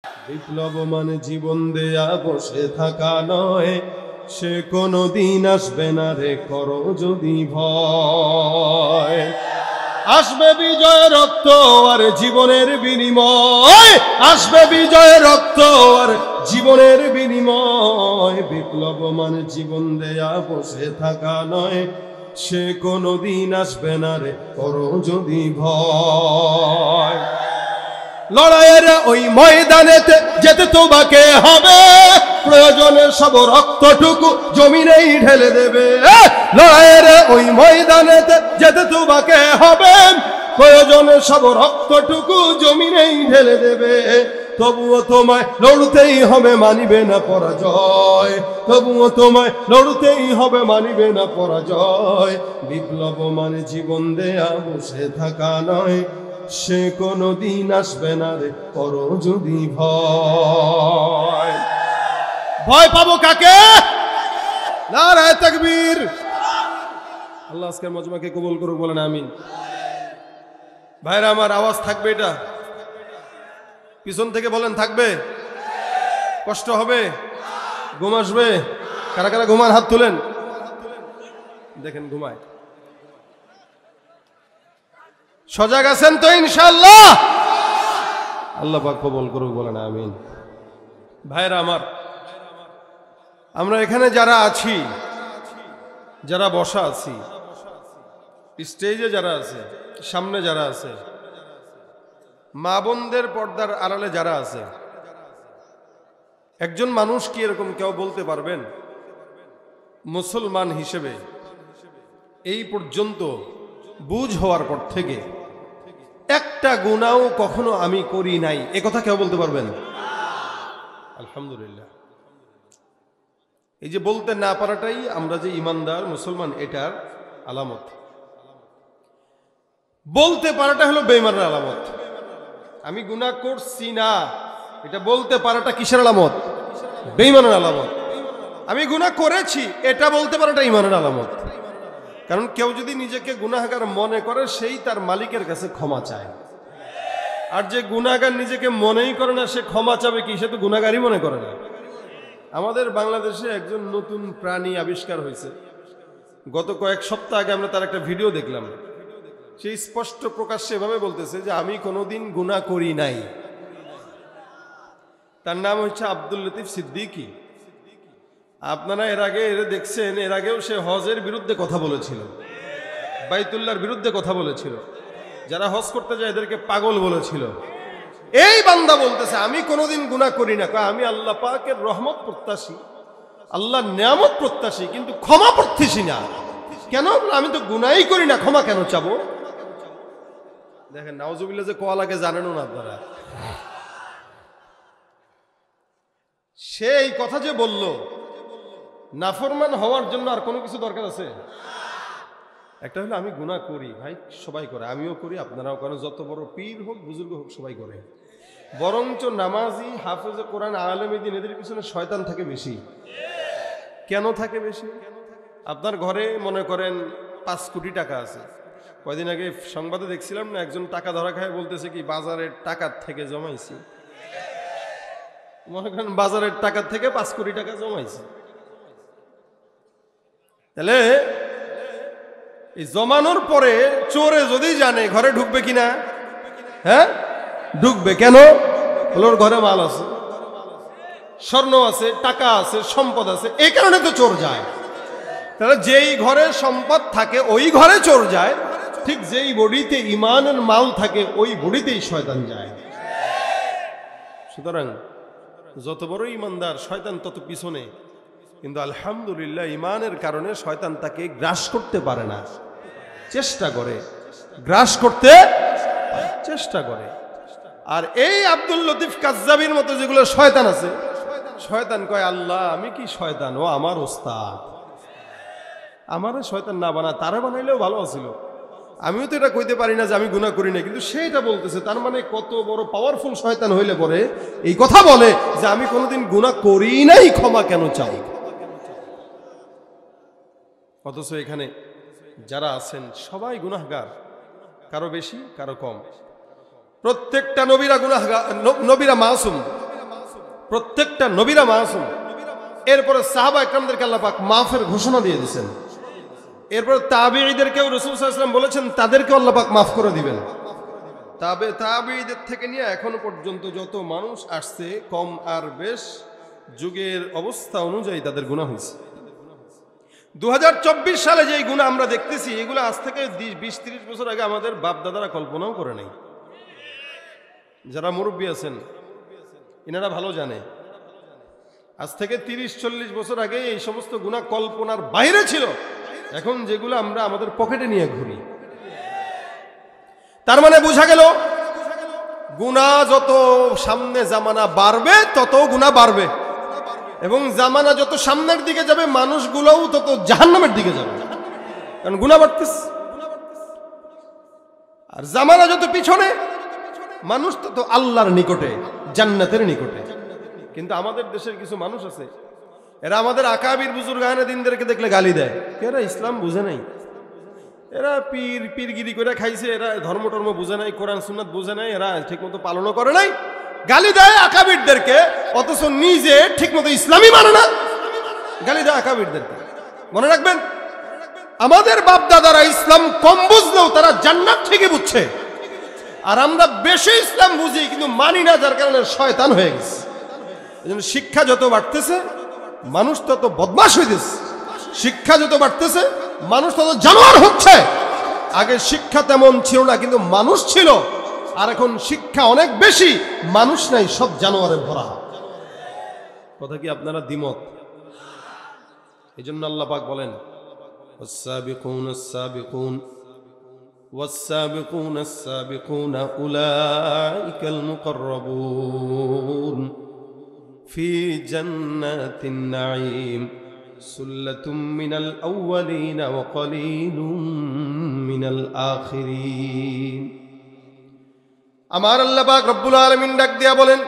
বিপ্লব মানে জীবন দেয়া বসে থাকা নয়, সে কোনো দিন আসবে না রে করো যদি ভয়। আসবে বিজয় রক্ত আর জীবনের বিনিময়, আসবে বিজয় রক্ত আর জীবনের বিনিময়। বিপ্লব মানে জীবন দেয়া বসে থাকা নয়, সে কোনো দিন আসবে না রে করো যদি ভয়। লড়াইয়ের ওই ময়দানেতে যেতে তোমাকে হবে, প্রয়োজনে সব রক্তটুকু জমিনেই ঢেলে দেবে। লড়াইয়ের ওই ময়দানেতে যেতে তোমাকে হবে, প্রয়োজনে সব রক্তটুকু জমিনেই ঢেলে দেবে। তবুও তোমায় লড়তেই হবে, মানিবে না পরাজয়। তবুও তোমায় লড়তেই হবে, মানিবে না পরাজয়। বিপ্লব মানে জীবন দেয়া বসে থাকা নয়, সে কোনো দিন আসবে না রে করো যদি ভয়। ভয় পাবো কাকে? নারায়ে তাকবীর। আল্লাহ আজকের মজমাকে কবুল করুক, বলেন আমিন। ভাইরা আমার, আওয়াজ থাকবে? এটা পিছন থেকে বলেন থাকবে? কষ্ট হবে? ঘুম আসবে? কারা কারা ঘুমান হাত তুলেন। দেখেন ঘুমায়। সজাগ আছেন তো ইনশাআল্লাহ? আল্লাহ পাক কবুল করুক, বলেন আমিন। ভাইরা আমার, আমরা এখানে যারা আছি, যারা বসা আছি, স্টেজে যারা আছে, সামনে যারা আছে, মা বোনদের পর্দার আড়ালে যারা আছে, একজন মানুষ কি এরকম কেউ বলতে পারবেন মুসলমান হিসেবে এই পর্যন্ত বুঝ হওয়ার পর থেকে একটা গুনাহও কখনো আমি করি নাই, এ কথা কেউ বলতে পারবেন? আলহামদুলিল্লাহ। এই যে বলতে না পারাটাই আমরা যে ইমানদার মুসলমান এটার আলামত। বলতে পারাটা হলো বেঈমানের আলামত। আমি গুনাহ করছি না, এটা বলতে পারাটা কিসের আলামত? বেঈমানের আলামত। আমি গুনাহ করেছি, এটা বলতে পারাটা ঈমানের আলামত। কারণ কেউ যদি নিজেকে গুনাহগার মনে করে, সেই তার মালিকের কাছে ক্ষমা চায়। আর যে গুনাহগার নিজেকে মনেই করে না, সে ক্ষমা চাবে কি? সে তো গুনাহগারই মনে করে না। আমাদের বাংলাদেশে একজন নতুন প্রাণী আবিষ্কার হয়েছে। গত কয়েক সপ্তাহ আগে আমরা তার একটা ভিডিও দেখলাম। সেই স্পষ্ট প্রকাশ্যে এভাবে বলতেছে যে আমি কোনোদিন গুনাহ করি নাই। তার নাম হচ্ছে আব্দুল লতিফ সিদ্দিকী। আপনারা এর আগে দেখছেন, এর আগেও সে হজের বিরুদ্ধে কথা বলেছিল, বাইতুল্লাহর বিরুদ্ধে কথা বলেছিল, যারা হজ করতে যায় এদেরকে পাগল বলেছিল। এই বান্দা বলতেছে আমি কোনোদিন গুনাহ করি না। আমি আল্লাহ পাকের রহমত প্রত্যাশী, আল্লাহর নিয়ামত প্রত্যাশী, কিন্তু ক্ষমা প্রত্যাশী না। কেন? আমি তো গুনাহই করি না, ক্ষমা কেন চাবো? দেখেন নাউজুবিল্লাহ যে কোয়া লাগে জানেনও না আপনারা। সে এই কথা যে বলল, নাফরমান হওয়ার জন্য আর কোনো কিছু দরকার আছে? একটা হলো আমি গুনাহ করি, ভাই সবাই করে, আমিও করি, আপনারাও করেন, যত বড় পীর হোক বুজুর্গ হোক সবাই করে। বরঞ্চ নামাজি, হাফেজে কোরআন, আলেমে দ্বীন এদের পিছনে শয়তান থাকে বেশি। কেন থাকে বেশি? আপনার ঘরে মনে করেন 5 কোটি টাকা আছে। কয়দিন আগে সংবাদে দেখছিলাম না, একজন টাকা ধরা খায় বলতেছে কি বাজারের টাকার থেকে জমাইছি। মনে করেন বাজারের টাকার থেকে 5 কোটি টাকা জমাইছি। তাহলে এই জমানোর পরে চোরে যদি জানে ঘরে ঢুকবে কিনা? হ্যাঁ, ঢুকবে। কেন? ওর ঘরে মাল আছে, স্বর্ণ আছে, টাকা আছে, সম্পদ আছে, এই কারণে তো চোর যায়। তাহলে যেই ঘরে সম্পদ থাকে ওই ঘরে চোর যায়, ঠিক যেই বডিতে ঈমানের মাল থাকে ওই বডিতেই শয়তান যায়। সুতরাং যত বড় ঈমানদার, শয়তান তত পিছনে। কিন্তু আলহামদুলিল্লাহ ঈমানের কারণে শয়তান তাকে গ্রাস করতে পারে না, চেষ্টা করে, গ্রাস করতে চেষ্টা করে। আর এই আব্দুল লতিফ কাজ্জাবীর মতো যেগুলো শয়তান আছে, শয়তান কয় আল্লাহ আমি কি শয়তান, ও আমার ওস্তাদ, আমারে শয়তান না বানা, তারা বানাইলেও ভালো ছিল। আমিও তো এটা কইতে পারি না যে আমি গুনাহ করি না, কিন্তু সেটা বলতেছে। তার মানে কত বড় পাওয়ারফুল শয়তান হইলে পরে এই কথা বলে যে আমি কোনোদিন গুনাহ করি নাই, ক্ষমা কেন চাই? অথচ এখানে যারা আছেন সবাই গুনাহগার, কারো বেশি কারো কম। প্রত্যেকটা নবীরা গুনাহগার, নবীরা মাসুম, প্রত্যেকটা নবীরা মাসুম। এরপরে সাহাবা একরামদেরকে আল্লাহ পাক মাফের ঘোষণা দিয়ে দিয়েছেন। এরপরে তাবেঈদেরকেও রাসূল সাল্লাল্লাহু আলাইহি ওয়াসাল্লাম বলেছেন তাদেরকেও আল্লাহ পাক মাফ করে দিবেন। তাবেঈদের থেকে নিয়ে এখনো পর্যন্ত যত মানুষ আসছে, কম আর বেশ যুগের অবস্থা অনুযায়ী তাদের গুনাহ হয়েছে। 2024 সালে যে গুনাহ আমরা দেখতেছি, এগুলো আজ থেকে 20-30 বছর আগে আমাদের বাপ দাদারা কল্পনাও করে নাই। যারা মুরব্বী আছেন এনারা ভালো জানে, আজ থেকে 30-40 বছর আগে এই সমস্ত গুনাহ কল্পনার বাইরে ছিল। এখন যেগুলো আমরা আমাদের পকেটে নিয়ে ঘুরি। তার মানে বোঝা গেল গুনাহ যত সামনে জামানা বাড়বে তত গুনাহ বাড়বে, এবং জামানা যত সামনের দিকে যাবে মানুষগুলোও তত জাহান্নামের দিকে যাবে, কারণ গুনাহ বাড়তেছে। আর জামানা যত পিছনে মানুষ তত আল্লাহর নিকটে, জান্নাতের নিকটে। কিন্তু আমাদের দেশের কিছু মানুষ আছে, এরা আমাদের আকাবির বুজুর্গানে দিনদেরকে দেখলে গালি দেয়। এরা ইসলাম বুঝে নাই, এরা পীরগিরি করে খাইছে, এরা ধর্ম টর্ম বুঝে নাই, কোরআন সুন্নাত বুঝে নাই, এরা ঠিকমতো পালনও করে নাই, গালি দেয় আকাবিরদেরকে, অথচ নিজে ঠিকমতো ইসলামই মানে না, গালি দেয় আকাবিরদেরকে। মনে রাখবেন, আমাদের বাপ দাদারা ইসলাম কম বুঝলেও তারা জান্নাত ঠিকই বুঝছে, আর আমরা বেশি ইসলাম বুঝি কিন্তু মানি না, যার কারণে শয়তান হয়ে গেছে। এজন্য শিক্ষা যত বাড়তেছে মানুষ তত বদমাশ হইতেছে, শিক্ষা যত বাড়তেছে মানুষ তত জানোয়ার হচ্ছে। আগে শিক্ষা তেমন ছিল না, কিন্তু মানুষ ছিল, আর এখন শিক্ষা অনেক বেশি, মানুষ নাই, সব জানোয়ারে ভরা। কথা কি আপনারা দ্বিমত? এই জন্য আল্লাহ পাক বলেন والسابقون السابقون والسابقون السابقون أولئك المقربون في جنات النعيم سلة من الأولين وقليل من الآخرين। আমার আল্লাহ পাক রব্বুল আলামিন ডাক দিয়া বলেন,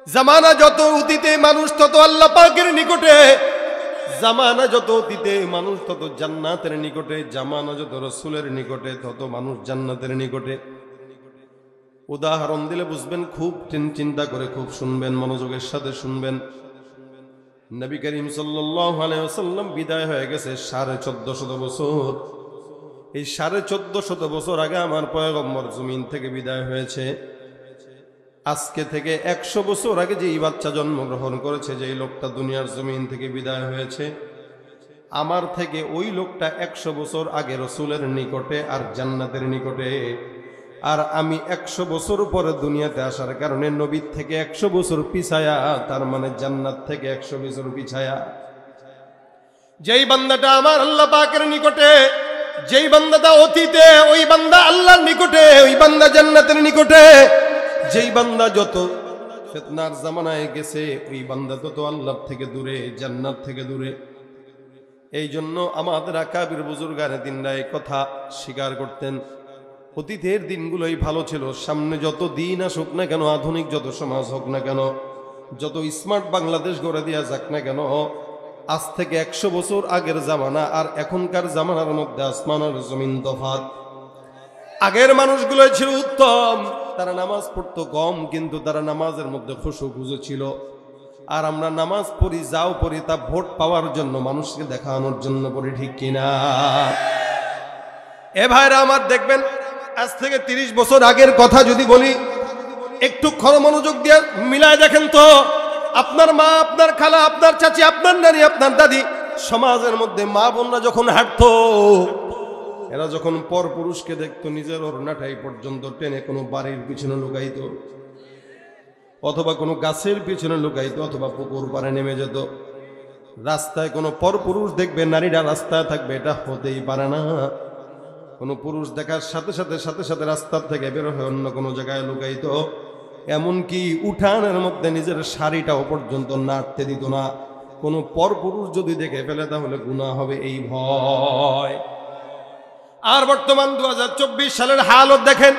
জামানা যত অতীতে মানুষ তত আল্লাহ পাকের নিকটে, জামানা যত অতীতে মানুষ তত জান্নাতের নিকটে, জামানা যত রাসূলের নিকটে তত মানুষ জান্নাতের নিকটে। উদাহরণ দিলে বুঝবেন, খুব চিন্তা করে খুব শুনবেন, মনোযোগের সাথে শুনবেন। নবী করিম সাল্লাল্লাহু আলাইহি ওয়াসাল্লাম বিদায় হয়ে গেছে 1450 বছর। এই 1450 বছর আগে আমার পয়গম্বর জমিন থেকে বিদায় হয়েছে। আজকে থেকে 100 বছর আগে যেই বাচ্চা জন্মগ্রহণ করেছে, যেই লোকটা দুনিয়ার জমিন থেকে বিদায় হয়েছে, আমার থেকে ওই লোকটা 100 বছর আগে রাসূলের নিকটে আর জান্নাতের নিকটে। আর আমি 100 বছর পরে দুনিয়াতে আসার কারণে নবীর থেকে 100 বছর পিছায়া, তার মানে জান্নাত থেকে 100 বছর পিছায়া। যেই বান্দাটা আমার আল্লাহ পাকের নিকটে, যেই বান্দাটা অতীতে, ওই বান্দা আল্লাহর নিকটে, ওই বান্দা জান্নাতের নিকটে। যেই বান্দা যত ফিতনার জামানায় গেছে, ওই বান্দা তত আল্লাহর থেকে দূরে, জান্নাত থেকে দূরে। এই জন্য আমাদের আকাবির বুজুর্গানে দিনরা এই কথা স্বীকার করতেন, অতীতের দিনগুলোই ভালো ছিল। সামনে যত দিন আসুক না কেন, আধুনিক যত সমাজ হোক না কেন, যত স্মার্ট বাংলাদেশ গড়ে দেওয়া যাক না কেন, আজ থেকে 100 বছর আগের জামানা আর এখনকার জামানার মধ্যে আসমান আর জমিন তফাৎ। আগের মানুষগুলো ছিল উত্তম, তারা নামাজ পড়তো কম, কিন্তু তারা নামাজের মধ্যে খুশু খুশু ছিল। আর আমরা নামাজ পড়ি, যাও পড়ি, তা ভোট পাওয়ার জন্য, মানুষকে দেখানোর জন্য পড়ি, ঠিক কিনা? এ ভাইরা আমার, দেখবেন আজ থেকে 30 বছর আগের কথা যদি বলি, একটু মনোযোগ দিয়ে মিলায় দেখেন তো, আপনার মা, আপনার খালা, আপনার চাচি, আপনার নানি, আপনার দাদি, সমাজের মধ্যে মা বোনরা যখন হাঁটতো, এরা যখন পর পুরুষকে দেখতো, নিজের ওড়নাটাই পর্যন্ত টেনে কোনো বাড়ির পিছনে লুকাইতো, অথবা কোনো গাছের পিছনে লুকাইতো, অথবা পুকুর পাড়ে নেমে যেত। রাস্তায় কোনো পর পুরুষ দেখবে, নারীরা রাস্তায় থাকবে, এটা হতেই পারে না। কোনো পুরুষ দেখার সাথে সাথে রাস্তার থেকে বের হয়ে অন্য কোনো জায়গায় লুকাইতো। এমনকি উঠানের মধ্যে নিজের শাড়িটাও পর্যন্ত নাড়তে দিত না। কোনো পর পুরুষ যদি দেখে ফেলে তাহলে গুনাহ হবে, এই ভয়। আর বর্তমান 2024 সালের হালত দেখেন,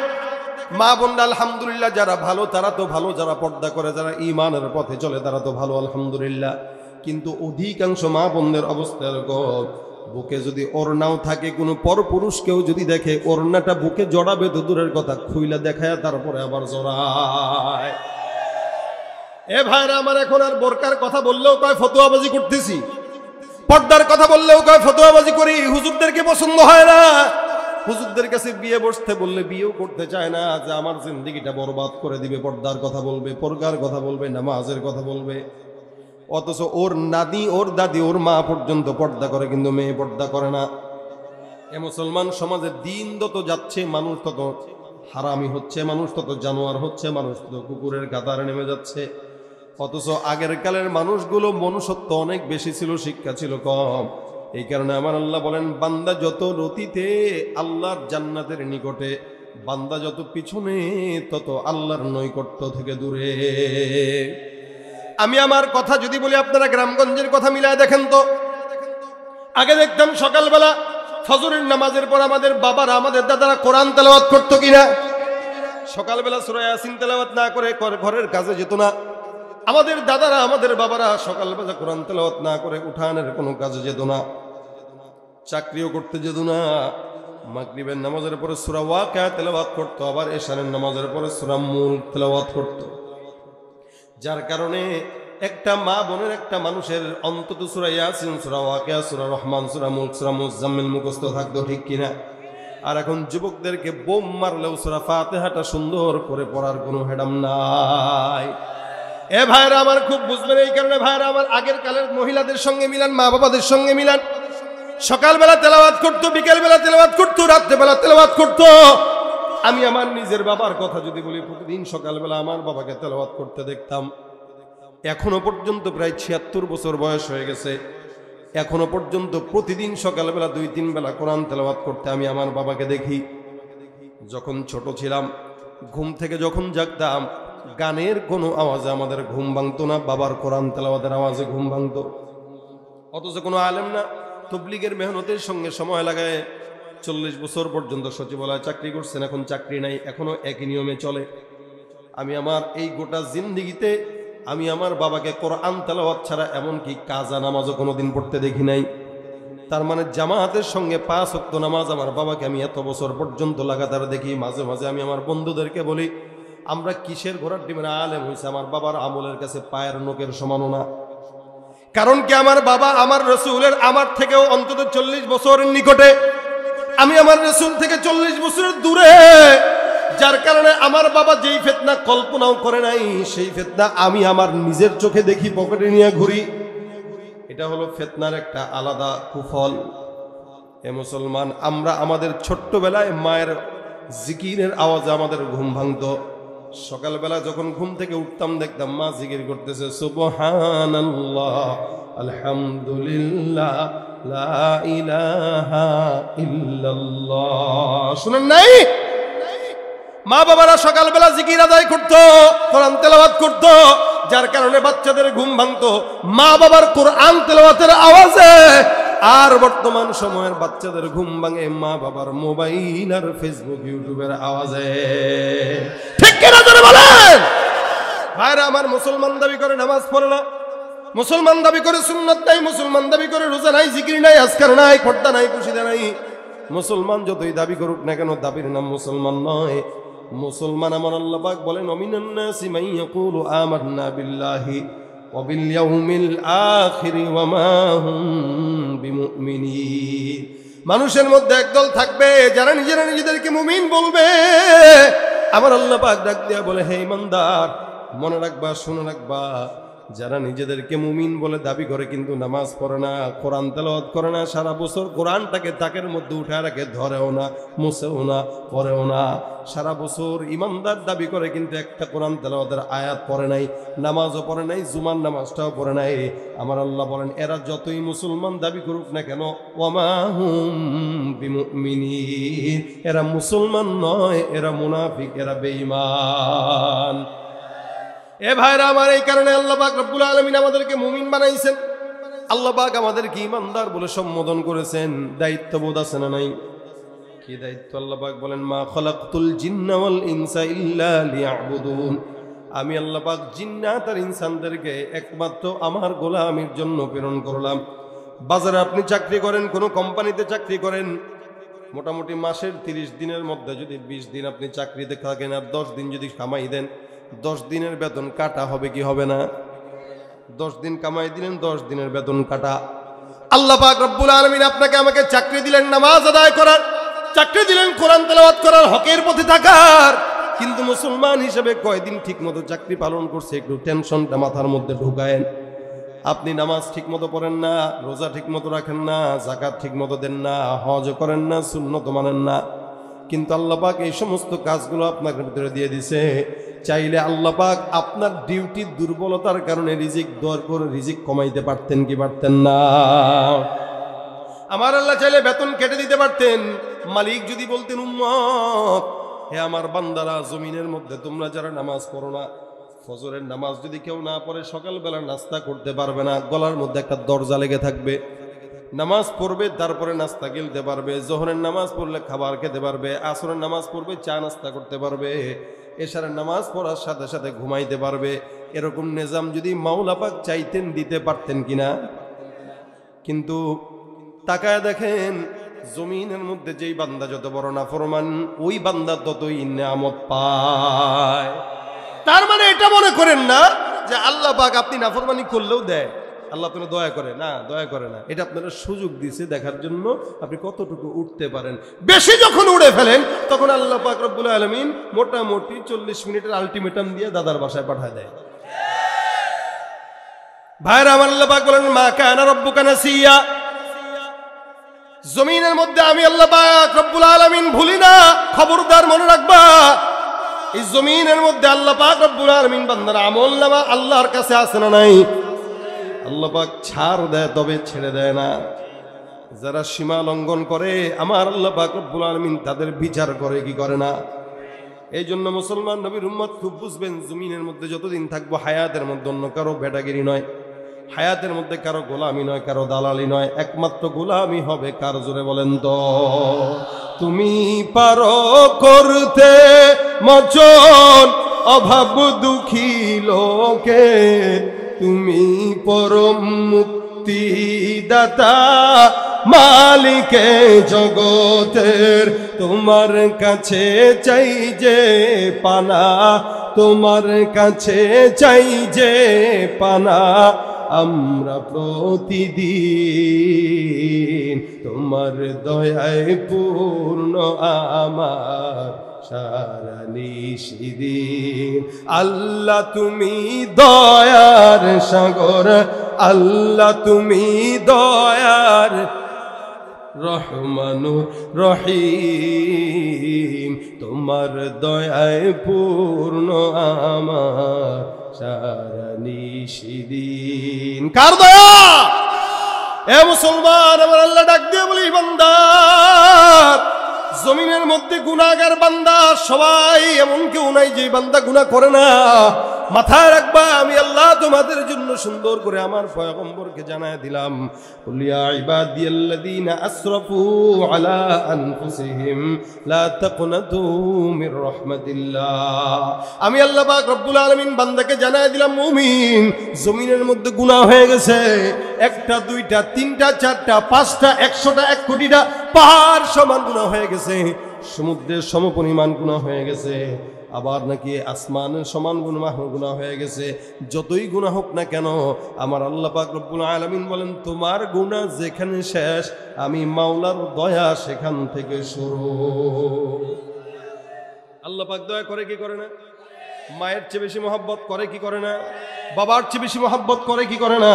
মা বোনরা আলহামদুলিল্লাহ যারা ভালো তারা তো ভালো, যারা পর্দা করে, যারা ঈমানের পথে চলে তারা তো ভালো আলহামদুলিল্লাহ। কিন্তু অধিকাংশ মা বোনদের অবস্থা এরকম, বুকে যদি ওড়নাও থাকে, কোনো পর পুরুষকেও যদি দেখে, ওড়নাটা বুকে জড়াবে তো দূরের কথা, খুইলা দেখায় তারপরে আবার জড়ায়। এ ভাইরা আমার, এখন আর বোরকার কথা বললেও কয় ফতোয়াবাজি করতেছি, পর্দার কথা বললেও কয় ফতোয়াবাজি করি, হুজুরদেরকে পছন্দ হয় না, হুজুরদের কাছে বিয়ে বসতে বললে বিয়েও করতে চায় না, যে আমার জিন্দেগিটা বরবাদ করে দিবে। পর্দার কথা বলবে, পর্দার কথা বলবে, নামাজের কথা বলবে। অথচ ওর নানি, ওর দাদি, ওর মা পর্যন্ত পর্দা করে, কিন্তু মেয়ে পর্দা করে না। এ মুসলমান সমাজে দিন যত যাচ্ছে, মানুষ তত হারামি হচ্ছে, মানুষ তত জানোয়ার হচ্ছে, মানুষ তত কুকুরের কাতারে নেমে যাচ্ছে। অথচ আগের কালের মানুষগুলো মনুষ্যত্ব অনেক বেশি ছিল, শিক্ষা ছিল কম। এই কারণে আমার আল্লাহ বলেন, বান্দা যত রতিতে আল্লাহর জান্নাতের নিকটে, বান্দা যত পিছনে তত আল্লাহর নৈকট্য থেকে দূরে। আমি আমার কথা যদি বলি, আপনারা গ্রামগঞ্জের কথা মিলায় দেখেন তো। আগে দেখতাম সকালবেলা ফজরের নামাজের পর আমাদের বাবারা, আমাদের দাদারা কোরআন তেলাওয়াত করতো কিনা? সকালবেলা সূরা ইয়াসিন তেলাওয়াত না করে ঘরের কাজে যেত না। আমাদের দাদারা, আমাদের বাবারা সকালবেলা কোরআন তেলাওয়াত না করে উঠানের কোনো কাজে যেত না, চাকরিও করতে যেত না। মাগরিবের নামাজের পরে সূরা ওয়াকিয়া তেলাওয়াত করতো, আবার এশারের নামাজের পরে সূরা মুলক তেলাওয়াত করতো। যার কারণে একটা মা বোনের, একটা মানুষের অন্তত সূরা ইয়াসিন, সূরা ওয়াকিয়া, সূরা রহমান, সূরা মুলক, সূরা মুজাম্মিল মুখস্থ থাকতো, ঠিক কিনা? আর এখন যুবকদেরকে বোম মারলেও সূরা ফাতিহাটা সুন্দর করে পড়ার কোনো হেডাম নাই। এ ভাইরা আমার, খুব বুঝবেন। এই কারণে ভাইরা আমার, আগের কালের মহিলাদের সঙ্গে মিলান, মা বাবাদের সঙ্গে মিলান। সকালবেলা তেলাওয়াত করতো, বিকেলবেলা তেলাওয়াত করতো, রাত্রেবেলা তেলাওয়াত করতো। আমি আমার নিজের বাবার কথা যদি বলি, প্রতিদিন সকালবেলা আমার বাবাকে তেলাওয়াত করতে দেখতাম। এখনো পর্যন্ত প্রায় ৭৬ বছর বয়স হয়ে গেছে, এখনো পর্যন্ত প্রতিদিন সকালবেলা ২-৩ বেলা কোরআন তেলাওয়াত করতে আমি আমার বাবাকে দেখি। যখন ছোট ছিলাম, ঘুম থেকে যখন জাগতাম, গানের কোনো আওয়াজে আমাদের ঘুম ভাঙতো না, বাবার কোরআন তেলাওয়াতের আওয়াজে ঘুম ভাঙতো। অথচ কোনো আলেম না, তবলিগের মেহনতের সঙ্গে সময় লাগায় ৪০ বছর পর্যন্ত সচিবালয়ে চাকরি করছেন, এখন চাকরি নাই, এখনো একই নিয়মে চলে। আমি আমার এই গোটা জিন্দেগিতে আমি আমার বাবাকে কোরআন তেলাওয়াত ছাড়া এমনকি কাজা নামাজও কোনোদিন পড়তে দেখি নাই। তার মানে জামাতের সঙ্গে ৫ ওয়াক্ত নামাজ আমার বাবাকে আমি এত বছর পর্যন্ত লাগাতার দেখি। মাঝে মাঝে আমি আমার বন্ধুদেরকে বলি, আমরা কিসের ঘোড়ার ডিমের আলেম হয়েছে, আমার বাবার আমলের কাছে পায়ের নোকের সমানও না। কারণ কি, আমার বাবা আমার রসুলের, আমার থেকেও অন্তত ৪০ বছরের নিকটে, আমি আমার রসুল থেকে ৪০ বছরের দূরে। যার কারণে আমার বাবা যেই ফিতনা কল্পনাও করে নাই, সেই ফিতনা আমি আমার নিজের চোখে দেখি, পকেটে নিয়ে ঘুরি। এটা হলো ফিতনার একটা আলাদা কুফল। এ মুসলমান, আমরা আমাদের ছোট্টবেলায় মায়ের জিকিরের আওয়াজে আমাদের ঘুম ভাঙতো। সকালবেলা যখন ঘুম থেকে উঠতাম, দেখতাম মা জিকির করতেছে, সুবহানাল্লাহ, আলহামদুলিল্লাহ, লা ইলাহা ইল্লাল্লাহ। শুনেন নাই? মা বাবারা সকালবেলা জিকির আদায় করতো, কোরআন তেলাওয়াত করতো। যার কারণে বাচ্চাদের ঘুম ভাঙতো মা বাবার কোরআন তেলাওয়াতের আওয়াজে। আর বর্তমান সময়ের বাচ্চাদের ঘুম ভাঙে মা বাবার মোবাইল আর ফেসবুক, ইউটিউবের আওয়াজে। ঠিক কিনা জোরে বলেন? ভাইরা আমার, মুসলমান দাবি করে নামাজ পড়ে না, মুসলমান দাবি করে সুন্নাত নাই, মুসলমান দাবি করে রোজা নাই, জিকির নাই, আজকার নাই, পর্দা নাই, কুশিদা নাই। মুসলমান যতই দাবি করুক না কেন, দাবির নাম মুসলমান নয়। মুসলমান আমার আল্লাহ পাক বলেন, অমিনান নাসি মান ইয়াকুলু আমান্না বিল্লাহি ওয়া বিল ইয়াউমিল আখির ওয়া মা হুম বিমুমিনিন। মানুষের মধ্যে একদল থাকবে যারা নিজেরা নিজেদেরকে মুমিন বলবে। আমার আল্লাহ পাক ডাক দিয়া বলে, হে ইমানদার, মনে রাখবা, শুনে রাখবা, যারা নিজেদেরকে মুমিন বলে দাবি করে কিন্তু নামাজ পড়ে না, কোরআন তেলাওয়াত করে না, সারা বছর কোরআনটাকে তাকের মধ্যে উঠে রাখে, ধরেও না, মুছেও না, পড়েও না, সারা বছর ইমানদার দাবি করে কিন্তু একটা কোরআন তেলাওয়াতের আয়াত পড়ে নাই, নামাজও পড়ে নাই, জুমার নামাজটাও পড়ে নাই। আমার আল্লাহ বলেন, এরা যতই মুসলমান দাবি করুক না কেন, ওয়ামা হুম বিমুমিনিন, এরা মুসলমান নয়, এরা মুনাফিক, এরা বেঈমান। এ ভাইরা আমার, এই কারণে আল্লাহ পাক রব্বুল আলামিন আমাদেরকে মুমিন বানাইছেন। আল্লাহ পাক আমাদেরকে ঈমানদার বলে সম্বোধন করেছেন। দায়িত্ববোধ আছে না নাই? কি দায়িত্ব? আল্লাহ পাক বলেন, মা খালাকতুল জিন্না ওয়াল ইনসা ইল্লা লিয়াবুদুন। আমি আল্লাহ পাক জিন্নাত আর ইনসানদেরকে একমাত্র আমার গোলামির জন্য প্রেরণ করলাম। বাজারে আপনি চাকরি করেন, কোনো কোম্পানিতে চাকরি করেন, মোটামুটি মাসের 30 দিনের মধ্যে যদি 20 দিন আপনি চাকরিতে থাকেন আর 10 দিন যদি কামাই দেন, 10 দিনের বেতন কাটা হবে কি হবে না? 10 দিন কামাই দিলেন, 10 দিনের বেতন কাটা। আল্লাহ পাক রব্বুল আলামিন আপনাকে আমাকে চাকরি দিলেন নামাজ আদায় করার, চাকরি দিলেন কোরআন তেলাওয়াত করার, হকের পথে থাকার। কিন্তু মুসলমান হিসেবে কয়দিন ঠিকমতো চাকরি পালন করছে একটু টেনশনটা মাথার মধ্যে ঢুকায়েন। আপনি নামাজ ঠিকমতো পড়েন না, রোজা ঠিকমতো রাখেন না, যাকাত ঠিকমতো দেন না, হজ করেন না, সুন্নত মানেন না, কিন্তু আল্লাহ পাক এই সমস্ত কাজগুলো আপনার ভিতরে দিয়ে দিছে। চাইলে আল্লাহ পাক আপনার ডিউটির দুর্বলতার কারণে রিজিক দর করে রিজিক কমাইতে পারতেন কি পারতেন না? আমার আল্লাহ চাইলে বেতন কেটে দিতে পারতেন। মালিক যদি বলতেন, উম্মত হে আমার বান্দারা, জমিনের মধ্যে তোমরা যারা নামাজ পড়ো না, ফজরের নামাজ যদি কেউ না পড়ে সকালবেলা নাস্তা করতে পারবে না, গলার মধ্যে একটা দরজা লেগে থাকবে। নামাজ পড়বে তারপরে নাস্তা গিলতে পারবে, জোহরের নামাজ পড়লে খাবার খেতে পারবে, আসরের নামাজ পড়বে চা নাস্তা করতে পারবে, এশারের নামাজ পড়ার সাথে সাথে ঘুমাইতে পারবে। এরকম নিজাম যদি মাওলা পাক চাইতেন দিতে পারতেন কিনা? কিন্তু তাকায় দেখেন, জমিনের মধ্যে যেই বান্দা যত বড় নাফরমান, ওই বান্দা ততই নিয়ামত পায়। তার মানে এটা মনে করেন না যে আল্লাহ পাক আপনি নাফরমানি করলেও দেয়, আল্লাহ তুমি দয়া করে না, দয়া করে না। এটা আপনারা সুযোগ দিয়েছে দেখার জন্য আপনি কতটুকু উঠতে পারেন। বেশি যখন উড়ে ফেলেন তখন আল্লাহ পাক রব্বুল আলামিন মোটামুটি 40 মিনিটের আলটিমেটাম দিয়ে দাদার বাসায় পাঠায় দেয়। ভাইরা আমার, আল্লাহ পাক বলেন, মা কানা রব্বুকা নাসিয়া। জমিনের মধ্যে আমি আল্লাহ পাক রব্বুল আলামিন ভুলি না, খবরদার মনে রাখবা। এই জমিনের মধ্যে আল্লাহ পাক রব্বুল আলামিন বান্দার আমলনামা আল্লাহর কাছে আছে না নাই? আল্লাহ পাক ছাড় দেয় তবে ছেড়ে দেয় না। যারা সীমা লঙ্ঘন করে আমার আল্লাহ পাক রব্বুল আলামিন তাদের বিচার করে কি করে না? এই জন্য মুসলমান নবীর উম্মত খুব বুঝবেন, জমিনের মধ্যে যতদিন থাকবো হায়াতের মধ্যে অন্য কারো বেটাগিরি নয়, হায়াতের মধ্যে কারো গোলামি নয়, কারো দালালি নয়, একমাত্র গোলামি হবে কার? জোরে বলেন তো। তুমি পারো করতে মোচন অভাব দুঃখী লোকে, তুমি পরম মুক্তিদাতা মালিকে জগতের, তোমার কাছে চাই যে পানা, তোমার কাছে চাই যে পানা আমরা প্রতিদিন, তোমার দয়ায় পূর্ণ আমার সারা নিশিদিন। আল্লাহ তুমি দয়ার সাগর, আল্লাহ তুমি দয়ার রহমানুর রহিম, তোমার দয়ায় পূর্ণ আমার সারা নিশিদিন। কার দয়া? এ মুসলমান, আমার আল্লাহ ডাক দিয়ে বলি, বান্দা জমিনের মধ্যে গুনাহগার বান্দা সবাই, এমন কেউ নাই যে বান্দা গুনাহ করে না। মাথায় রাখবা, আমি আল্লাহ তোমাদের জন্য সুন্দর করে আমার পয়গম্বরকে জানায় দিলাম, কুল ইয়া ইবাদিয়াল্লাযীনা আসরাফু আলা আনফুসিহিম লা তাকনাতু মির রাহমাতিল্লাহ। আমি আল্লাহ পাক রব্বুল আলামিন বান্দাকে জানায় দিলাম, মুমিন জমিনের মধ্যে গুনাহ হয়ে গেছে, একটা দুইটা তিনটা চারটা পাঁচটা 100টা 1 কোটিটা পাহাড় সমান গুনাহ হয়ে গেছে, সমুদ্রের সমপরিমাণ গুনাহ হয়ে গেছে, আবার নাকি আসমানের সমান গুনাহ হয়ে গেছে। যতই গুনাহ হোক না কেন, আমার আল্লাহ পাক রব্বুল আলামিন বলেন, তোমার গুনাহ যেখানে শেষ, আমি মাওলার দয়া সেখান থেকে শুরু। আল্লাহ পাক দয়া করে কি করে না? মায়ের চেয়ে বেশি মহব্বত করে কি করে না? বাবার চেয়ে বেশি মহব্বত করে কি করে না?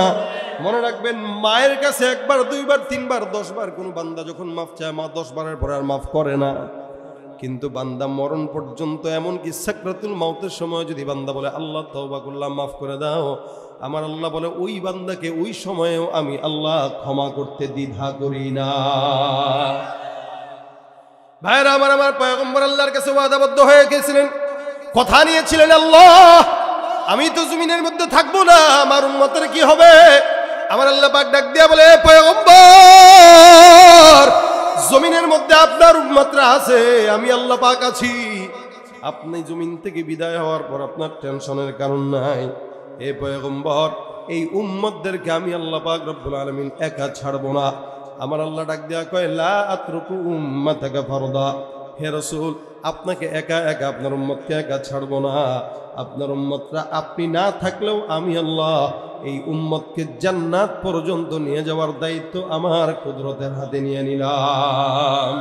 মনে রাখবেন, মায়ের কাছে একবার দুইবার তিনবার 10 বার কোনো বান্দা যখন মাফ চায়, মা 10 বারের পরে আর মাফ করে না। কিন্তু বান্দা মরণ পর্যন্ত, এমনকি সাকরাতুল মাউতের সময় যদি বান্দা বলে, আল্লাহ তওবা করলাম, মাফ করে দাও, আমার আল্লাহ বলে ওই বান্দাকে ওই সময়েও আমি আল্লাহ ক্ষমা করতে দ্বিধা করি না। ভাইরা আমার, আমার পয়গম্বর আল্লাহর কাছে ওয়াদাবদ্ধ হয়ে গেছিলেন, কথা নিয়েছিলেন, আল্লাহ আমি তো জমিনের মধ্যে থাকবো না, আমার উম্মতের কি হবে? আমার আল্লাহ পাক ডাক দিয়া বলে, পয়গম্বর জমিনের মধ্যে আপনার উম্মতরা আছে, আমি আল্লাহ পাক আছি। আপনি জমিন থেকে বিদায় হওয়ার পর আপনার টেনশনের কারণ নাই। এ পয়গম্বর, এই উম্মতদেরকে আমি আল্লাহ পাক রব্বুল আলামিন একা ছাড়বো না। আমার আল্লাহ ডাক দেয়া কয়, লা আতরুকু উম্মাতাকা ফারদা। হে রাসূল, আপনাকে একা একা, আপনার উম্মতকে একা ছাড়বো না। আপনার উম্মতরা আপনি না থাকলেও আমি আল্লাহ এই উম্মতকে জান্নাত পর্যন্ত নিয়ে যাওয়ার দায়িত্ব আমার কুদরতের হাতে নিয়ে নিলাম।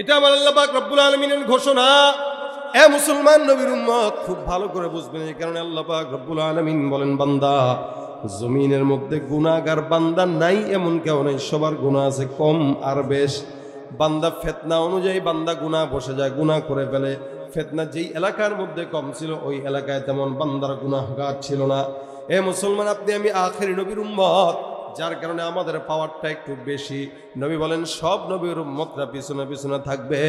এটা আমার আল্লাহ পাক রব্বুল আলামিনের ঘোষণা। এ মুসলমান নবীর উম্মত, খুব ভালো করে বুঝবেন। এই কারণে আল্লাহ পাক রব্বুল আলামিন বলেন, বান্দা, জমিনের মধ্যে গুনাহগার বান্দা নাই এমন কেউ নাই, সবার গুনাহ আছে, কম আর বেশ। বান্দা ফিতনা অনুযায়ী বান্দা গুনাহ বসে যায়, গুনাহ করে ফেলে। ফিতনা যেই এলাকার মধ্যে কম ছিল ওই এলাকায় তেমন বান্দার গুনাহগার ছিল না। এ মুসলমান, আপনি আমি আখেরি নবীর উম্মত, যার কারণে আমাদের পাওয়ারটা একটু বেশি। নবী বলেন সব নবীর উম্মতরা পিছনে পিছনে থাকবে,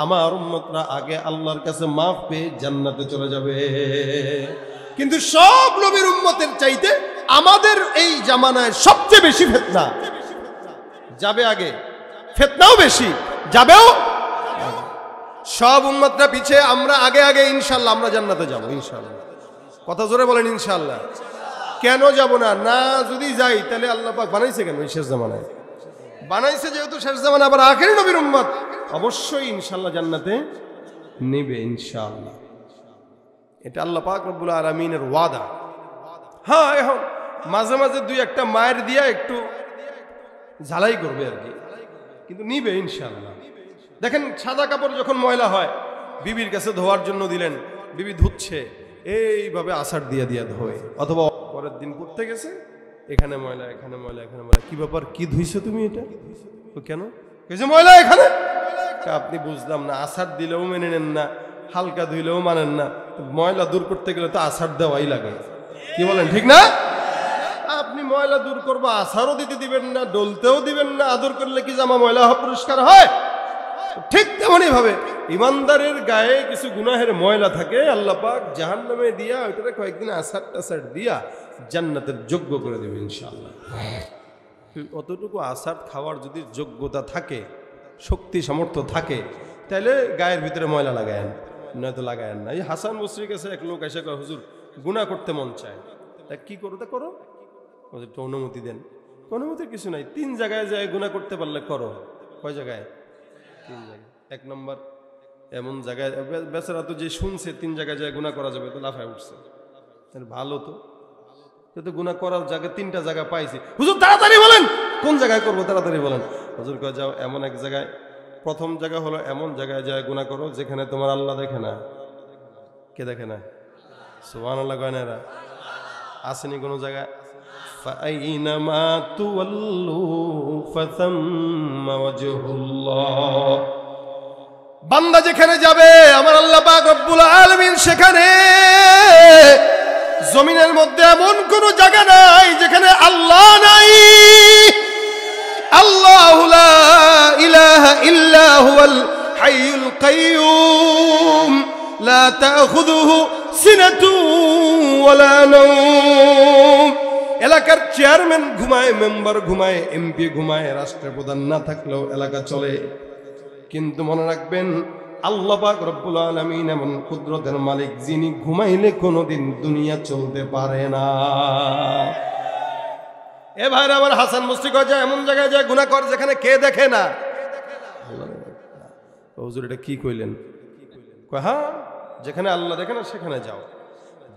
আমার উম্মতরা আগে আল্লাহর কাছে মাফ পেয়ে জান্নাতে চলে যাবে। কিন্তু সব নবীর উম্মতের চাইতে আমাদের এই জামানায় সবচেয়ে বেশি ফিতনা যাবে আগে, ফিতনাও বেশি, যাবেও। সব উম্মতরা পিছে, আমরা আগে আগে। ইনশাআল্লাহ আমরা জান্নাতে যাব, ইনশাআল্লাহ। কথা জোরে বলেন ইনশাআল্লাহ। কেন যাব না? না যদি যাই তাহলে আল্লাহ পাক বানাইছে কেন? শেষ জামানায় বানাইছে, যেহেতু শেষ জামানা, আবার আখেরি নবীর উম্মত, অবশ্যই ইনশাআল্লাহ জান্নাতে নেবে ইনশাআল্লাহ। এটা আল্লাহ পাক রব্বুল আলামিনের ওয়াদা। হ্যাঁ, এখন মাঝে মাঝে দুই একটা মায়ের দিয়া একটু ঝালাই করবে আর কি, কিন্তু নিবে ইনশাআল্লাহ। দেখেন, সাদা কাপড় যখন ময়লা হয়, বিবির কাছে ধোয়ার জন্য দিলেন, বিবি ধুচ্ছে, এইভাবে আছাড় দিয়া দিয়া ধোয়। অথবা পরের দিন পড়তে গেছে, এখানে ময়লা, এখানে ময়লা, এখানে ময়লা। কি ব্যাপার, কি ধুইছো তুমি এটা? কেন কেছে ময়লা এখানে? আপনি বুঝলাম না, আছাড় দিলেও মেনে নেন না, হালকা ধুইলেও মানেন না। ময়লা দূর করতে গেলে তো আছাড় দেওয়াই লাগে, কি বলেন? ঠিক না? আপনি ময়লা দূর করবো, আছাড়ও দিতে দিবেন না, ডলতেও দিবেন না। আদর করলে কি জামা ময়লা পরিষ্কার হয়? ঠিক তেমনই ভাবে ইমানদারের গায়ে কিছু গুনাহের ময়লা থাকে, আল্লাহ পাক জাহান্নামে দিয়া ওইটারে কয়েকদিন আছাড় টাছাড় দিয়া জান্নাতের যোগ্য করে দেবে ইনশাআল্লাহ। অতটুকু আছাড় খাওয়ার যদি যোগ্যতা থাকে, শক্তি সামর্থ্য থাকে, তাহলে গায়ের ভিতরে ময়লা লাগায়েন, নয়তো লাগায়েন না। এই হাসান বসরির কাছে এক লোক এসে কয়, হুজুর গুনাহ করতে মন চায়, তা কি করো? তা করো, একটু অনুমতি দেন। অনুমতির কিছু নাই, 3 জায়গায় যায় গুনাহ করতে পারলে করো। কয় জায়গায়? 3 জায়গায়। 1 নম্বর, এমন জায়গায়, বেচারা তো যে শুনছে 3 জায়গায় যায় গুনাহ করা যাবে, তো লাফায় উঠছে। ভালো তো, তো গুনাহ করার জায়গায় 3টা জায়গা পাইছি। হুজুর তাড়াতাড়ি বলেন কোন জায়গায় করবো, তাড়াতাড়ি বলেন। হুজুর কয়, যাও এমন এক জায়গায়, প্রথম জায়গা হলো এমন জায়গায় যায় গুনাহ করো যেখানে তোমার আল্লাহ দেখে না। কে দেখে না? সুবহানাল্লাহ কয় না? এরা আসেনি কোনো জায়গায়? ফাআইনামা তুওয়াল্লু ফাসাম্মা ওয়াজহুল্লাহ। বান্দা যেখানে যাবে আমার আল্লাহ পাক রব্বুল আলামিন সেখানে। জমিনের মধ্যে এমন কোন জায়গা নাই যেখানে আল্লাহ নাই। আল্লাহু লা ইলাহা ইল্লা হুয়াল হাইয়ুল কাইয়্যুম লা তাখুযুহু সিনাতু ওয়ালা নাওম। এলাকার চেয়ারম্যান ঘুমায়, মেম্বার ঘুমায়, এমপি ঘুমায়, রাষ্ট্রপ্রধান না থাকলেও এলাকা চলে। কিন্তু মনে রাখবেন, আল্লাহ পাক রব্বুল আলামিন এমন কুদরতের মালিক, যিনি ঘুমাইলে কোনোদিন দুনিয়া চলতে পারে না। এ ভাইরা আমার, হাসান বসরি কয়, যায় এমন জায়গায় যায় গুনাহ কর যেখানে কে দেখে না। হুজুর এটা কি কইলেন? কয়, হ্যাঁ, যেখানে আল্লাহ দেখে না সেখানে যাও।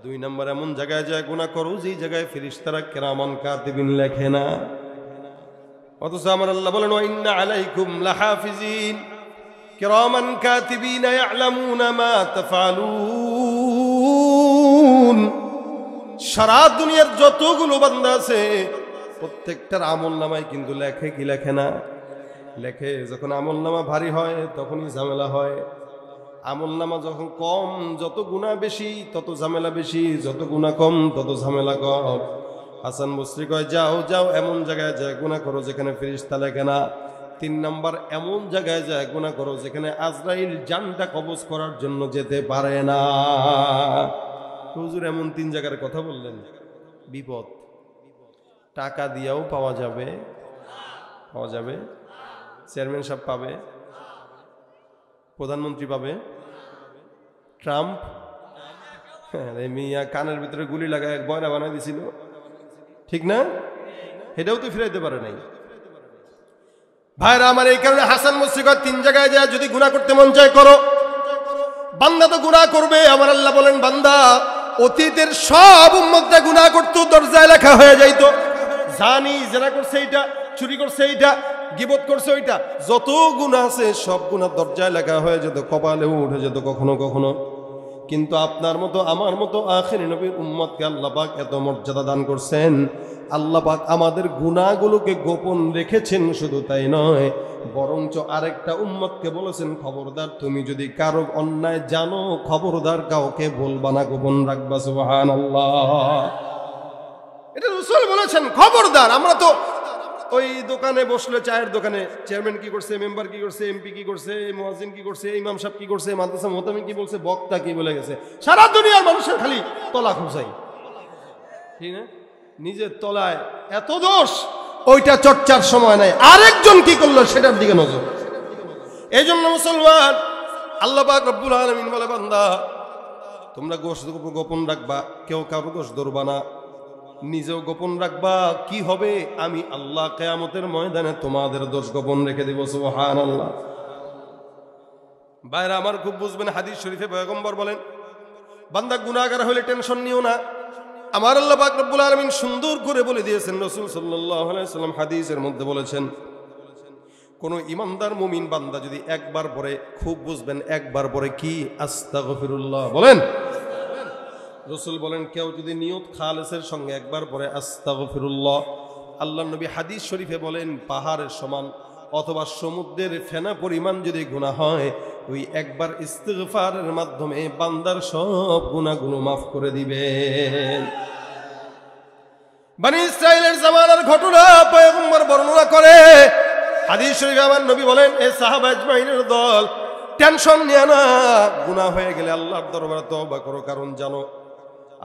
2 নম্বর, এমন জায়গায় যায় গুনাহ করো যেই জায়গায় ফেরেশতারা কিরামান কাতিবিন লেখে না। অথচ আমার আল্লাহ বলেন, ওয়া ইন্না আলাইকুম লাহাফিজিন কিরামান কাতিবিনা ইয়ালামুনা মা তাফআলুন। সারা দুনিয়ার যতগুলো বান্দা আছে প্রত্যেকটার আমলনামায় কিন্তু লেখে কি লেখে না? লেখে। যখন আমলনামা ভারী হয় তখনই ঝামেলা হয়। আমলনামা যখন কম, যত গুনাহ বেশি তত ঝামেলা বেশি, যত গুনাহ কম তত ঝামেলা কম। হাসান বসরি কয়, যাও যাও এমন জায়গায় যায় গুনাহ করো যেখানে ফেরেশতা লেখে না। 3 নম্বর, এমন জায়গায় যায় গুনাহ করো যেখানে আজরাইল জানটা কবজ করার জন্য যেতে পারে না। হুজুর এমন 3 জায়গার কথা বললেন, বিপদ। টাকা দিয়েও পাওয়া যাবে, পাওয়া যাবে, চেয়ারম্যান সাহেব পাবে, প্রধানমন্ত্রী পাবে, ট্রাম্প, মিয়া কানের ভিতরে গুলি লাগায় বয়রা বানাই দিছিল, ঠিক না? এটাও তো ফিরাইতে পারে নাই। ভাইরা আমার, এই কারণে হাসান বসরি কয়, 3 জায়গায় যায় যদি গুনাহ করতে মন চায় করো। বান্দা তো গুনাহ করবে। আমার আল্লাহ বলেন, বান্দা অতীতের সব উম্মতরা গুনাহ করতো, দরজায় লেখা হয়ে যাইতো। জানি জেনা করছে এইটা, চুরি করছে এইটা, গীবত করছে ওইটা, যত গুনাহ আছে সব গুনাহ দরজায় লেখা হয়ে যেত, কপালেও উঠে যেত কখনো কখনো। কিন্তু আপনার মতো আমার মতো আখিরি নবীর উম্মতকে আল্লাহ পাক এত মর্যাদা দান করছেন। আল্লাহ পাক আমাদের গুনাহগুলোকে গোপন রেখেছেন, শুধু তাই নয়, বরঞ্চ আরেকটা উম্মতকে বলেছেন, খবরদার তুমি যদি কারো অন্যায় জানো, খবরদার কাউকে বলবা না, গোপন রাখবা। সুবহানাল্লাহ, এটা রাসূল বলেছেন, খবরদার। আমরা তো ওই দোকানে বসলে, চায়ের দোকানে, চেয়ারম্যান কি করছে, মেম্বার কি করছে, এমপি কি করছে, মুয়াজ্জিন কি করছে, ইমাম সাহেব কি করছে, মাদ্রাসা মুহতামিম কি বলছে, বক্তা কি বলে গেছে, সারা দুনিয়ার মানুষের খালি তলা খুঁজাই, ঠিক না? নিজের তলায় এত দোষ, ওইটা চর্চার সময় নাই, আরেকজন কি করলো সেটার দিকে নজর। এই জন্য মুসলমান, আল্লাহ পাক রব্বুল আলামিন বলে, বান্দা তোমরা গোপন রাখবা, কেউ কারো দোষ ধরবা না, নিজেও গোপন রাখবা। কি হবে? আমি আল্লাহ কিয়ামতের ময়দানে তোমাদের দোষ গোপন রেখে দেব। সুবহানাল্লাহ। ভাইরা আমার, খুব বুঝবেন, হাদিস শরীফে পয়গম্বর বলেন, বান্দা গুনাহগার হলে টেনশন নিও না। আমার আল্লাহ পাক রব্বুল আলামিন সুন্দর করে বলে দিয়েছেন। রাসূল সাল্লাল্লাহু আলাইহি ওয়াসাল্লাম হাদিসের মধ্যে বলেছেন, কোন ইমানদার মুমিন বান্দা যদি একবার পরে, খুব বুঝবেন, একবার পরে কি? আস্তাগফিরুল্লাহ বলেন। রাসূল বলেন, কেউ যদি নিয়ত খালেসের সঙ্গে একবার পরে আস্তাগফিরুল্লাহ, আল্লাহর নবী হাদিস শরীফে বলেন, পাহাড়ের সমান অথবা সমুদ্রের ফেনা পরিমাণ যদি গুনাহ হয়, ওই একবার ইস্তিগফারের মাধ্যমে বান্দার সব গুনাহগুলো মাফ করে দিবেন। বনি ইসরাইলের জামানার ঘটনা পয়গম্বর বর্ণনা করে হাদিস শরীফে। আমার নবী বলেন, এ সাহাবা আজমাইনের দল, টেনশন নিয়ে না, গুনাহ হয়ে গেলে আল্লাহর দরবারে তওবা করো, কারণ জানো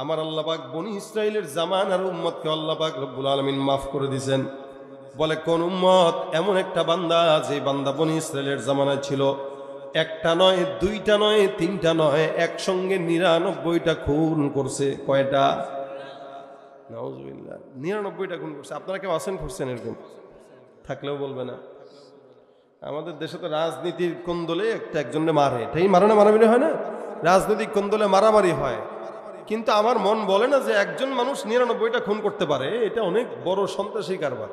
আমার আল্লাহ পাক বনি ইসরাইলের জামানার উম্মতকে আল্লাহ পাক রব্বুল আলামিন মাফ করে দিয়েছেন। বলে, কোন উম্মত? এমন একটা বান্দা, যে বান্দা বনি ইসরাইলের জামানায় ছিল, একটা নয়, দুইটা নয়, তিনটা নয়, একসঙ্গে 99টা খুন করছে। কয়টা? নাউযুবিল্লাহ, 99টা খুন করছে। আপনারা কেউ আছেন করছেন এরকম? থাকলেও বলবে না। আমাদের দেশে তো রাজনীতির কোন্দলে একজনে মারে, এটাই মারানো মারামারি হয় না, রাজনৈতিক কোন্দলে মারামারি হয়। কিন্তু আমার মন বলে না যে একজন মানুষ 99টা খুন করতে পারে, এটা অনেক বড় সন্ত্রাসী কারবার।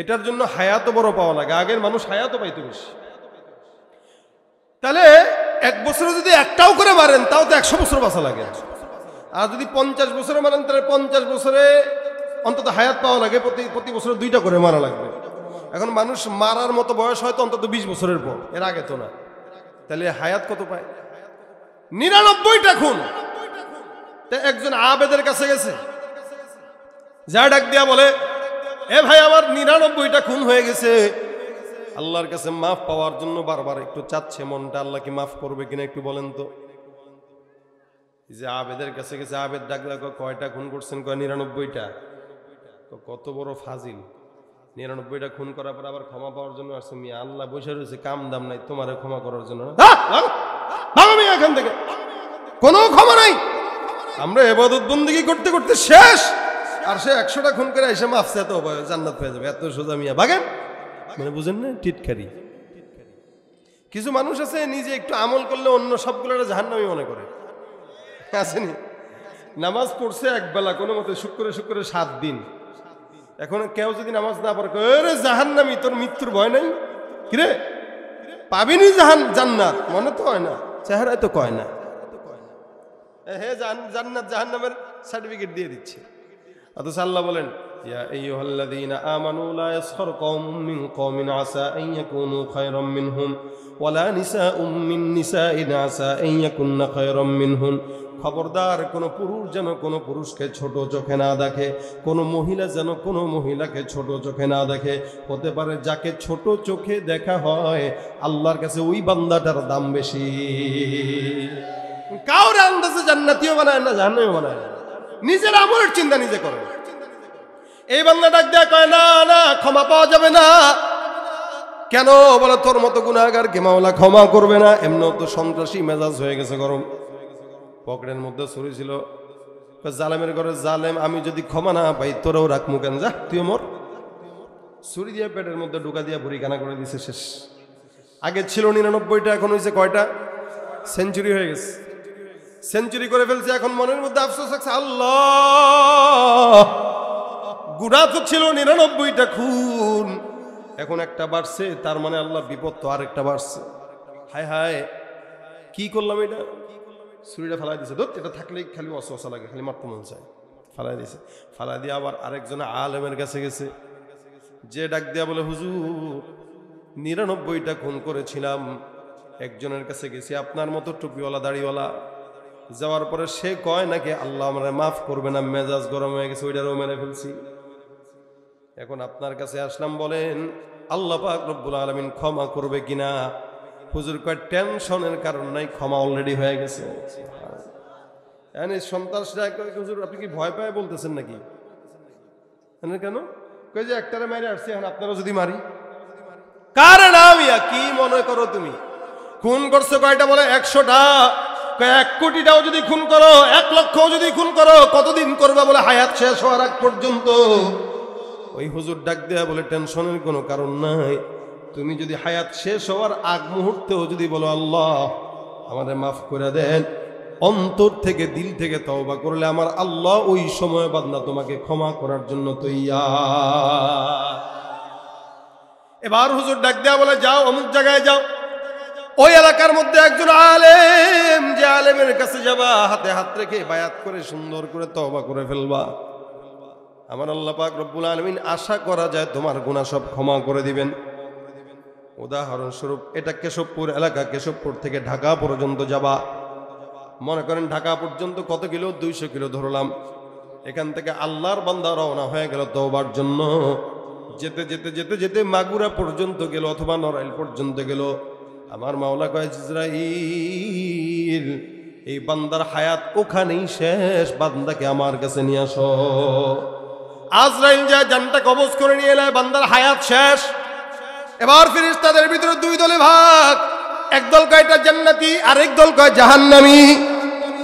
এটার জন্য হায়াতও বড় পাওয়া লাগে, আগের মানুষ হায়াতও পাইতো বেশি। তাহলে এক বছরে যদি একটাও করে মারেন, তাও তো 100 বছর বাঁচা লাগে। আর যদি 50 বছরে মারেন, তাহলে 50 বছরে অন্তত হায়াত পাওয়া লাগে, প্রতি বছরে 2টা করে মারা লাগবে। এখন মানুষ মারার মতো বয়স হয়তো অন্তত 20 বছরের পর, এর আগে তো না। তাহলে হায়াত কত পায়? 99টা খুন। একজন আবেদের কাছে গেছে, যা ডাক দিয়া বলে, এ ভাই, আমার 99টা খুন হয়ে গেছে, আল্লাহর কাছে মাফ পাওয়ার জন্য বারবার একটু চাচ্ছে মনটা, আল্লাহ কি মাফ করবে কিনা একটু বলেন তো। যে আবেদের কাছে গেছে, আবেদ ডাক দিয়া, কয়টা খুন করছেন? কয় 99টা। কত বড় ফাজিল! 99টা খুন করার পর আবার ক্ষমা পাওয়ার জন্য আসছে। মিয়া, আল্লাহ বসে রয়েছে, কাম দাম নাই তোমারে ক্ষমা করার জন্য। এখান থেকে কোনো ক্ষমা নাই। আমরা ইবাদত বন্দেগী করতে করতে শেষ, আর সে 100টা খুন করে এসে মাফ চায়, তো জান্নাত পেয়ে যাবে, এত সোজা। মিয়া ভাগেন, মানে বুঝেন না? টিটকারি। কিছু মানুষ আছে, নিজে একটু আমল করলে অন্য সবগুলো জাহান্নামী মনে করে, আসেনি? নামাজ পড়ছে একবেলা কোনো মতে, শুক্রে 7 দিন। এখন কেউ যদি নামাজ না পড়ে, রে জাহান্নামী, তোর মৃত্যুর ভয় নাই? কিরে, পাবিনি জান্নাত? মনে তো হয় না, চেহারায় তো কয় না। হ্যাঁ, জান্নাত জাহান্নামের সার্টিফিকেট দিয়ে দিচ্ছে। অথচ আল্লাহ বলেন, ইয়া আইয়ুহাল্লাযীনা আমানু লা ইয়াসখার কওমুম মিন কওমিন আসা আন ইয়াকুনু খায়রাম মিনহুম ওয়ালা নিসাউম মিন নিসাইন আসা আন ইয়াকুননা খায়রাম মিনহুম। খবরদার, কোন পুরুষ যেন কোন পুরুষকে ছোট চোখে না দেখে, কোন মহিলা যেন কোন মহিলাকে ছোট চোখে না দেখে। হতে পারে যাকে ছোট চোখে দেখা হয়, আল্লাহর কাছে ওই বান্দাটার দাম বেশি। কাউরে আন্দাজে জান্নাতীও বানায় না, জাহান্নামীও বানায় না, নিজের আমলের চিন্তা নিজে করে। এই বান্দা ডাক দেয়া কয়, না না, ক্ষমা পাওয়া যাবে না। কেন? বলে, তোর মতো গুনাহগারকে মাওলা ক্ষমা করবে না। এমনও তো সন্ত্রাসী মেজাজ হয়ে গেছে গরম। পকেটের মধ্যে ছুরি ছিল, জালেমের ঘরে জালেম, আমি যদি ক্ষমা না পাই তোরাও রাখমু কেন, যা তুই মর। ছুরি দিয়ে পেটের মধ্যে ঢুকা দিয়া ভুড়ি কানা করে দিছে, শেষ। আগে ছিল 99টা, এখন হয়েছে কয়টা? সেঞ্চুরি হয়ে গেছে, সেঞ্চুরি করে ফেলছে। এখন মনের মধ্যে আফসোস আছে, আল্লাহ গুনাহ তো ছিল 99টা খুন, এখন একটা বাড়ছে, তার মানে আল্লাহ বিপদ তো আরেকটা বাড়ছে। হায় হায় কি করলাম, এটা ছুরিটা ফেলাই দিছে, ধর এটা থাকলেই খালি অসহসা লাগে, খালি মারতে মন চায়, ফালাই দিছে। ফালাই দিয়ে আবার আরেকজনে আলেমের কাছে গেছে, যে ডাক দিয়া বলে হুজুর 99টা খুন করেছিলাম, একজনের কাছে গেছি আপনার মতো টুপিওয়ালা দাড়িওয়ালা, যাওয়ার পরে সে কয় নাকি আল্লাহ আমরা মাফ করবে না, মেজাজ গরম হয়ে গেছে, ওইটারও মেরে ফেলছি। এখন আপনার কাছে আসলাম, বলেন আল্লাহ পাক রব্বুল আলামিন ক্ষমা করবে কিনা? হুজুর কয় টেনশনের কারণ নাই, ক্ষমা অলরেডি হয়ে গেছে। সন্ত্রাসরা হুজুর আপনি কি ভয় পায় বলতেছেন নাকি? কেন? কই যে একটারে মারি আসছে, এখন আপনারা যদি মারি কারে নাম ইয়া কি মনে করো তুমি? খুন করছো কয়টা? বলে 100টা। 1 কোটিটাও যদি খুন করো, 1 লক্ষও যদি খুন করো, কতদিন করবা? বলে হায়াত শেষ হওয়ার আগ পর্যন্ত। ওই হুজুর ডাক দেয়া বলে টেনশনের কোনো কারণ নাই, তুমি যদি হায়াত শেষ হওয়ার আগ মুহূর্তেও যদি বলো আল্লাহ আমাদের মাফ করে দেন, অন্তর থেকে দিল থেকে তওবা করলে আমার আল্লাহ ওই সময় বান্দা তোমাকে ক্ষমা করার জন্য তৈয়ার। এবার হুজুর ডাক দেয়া বলে যাও অমুক জায়গায় যাও, ওই এলাকার মধ্যে একজন আলেম, যে আলেমের কাছে যাবা হাতে হাত রেখে বায়াত করে সুন্দর করে তওবা করে ফেলবা, আমার আল্লাহ পাক রব্বুল আলামিন আশা করা যায় তোমার গুনাহ সব ক্ষমা করে দিবেন। উদাহরণস্বরূপ এটা কেশবপুর এলাকা, কেশবপুর থেকে ঢাকা পর্যন্ত যাবা, মনে করেন ঢাকা পর্যন্ত কত কিলো? 200 কিলো ধরলাম। এখান থেকে আল্লাহর বান্দা রওনা হয়ে গেল তওবার জন্য, যেতে যেতে যেতে যেতে মাগুরা পর্যন্ত গেল অথবা নড়াইল পর্যন্ত গেল। আমার মাওলা কয় জিবরাইল এই বান্দার হায়াত ওখানেই শেষ, বান্দাকে আমার কাছে নিয়ে আসো। আজরাইল যা জানটা কবজ করে নিয়ে এলে, বান্দার হায়াত শেষ। এবার ফেরেশতাদের ভিতরে 2 দলে ভাগ, এক দল কয় এটা জান্নাতি, আরেক দল কয় জাহান্নামী।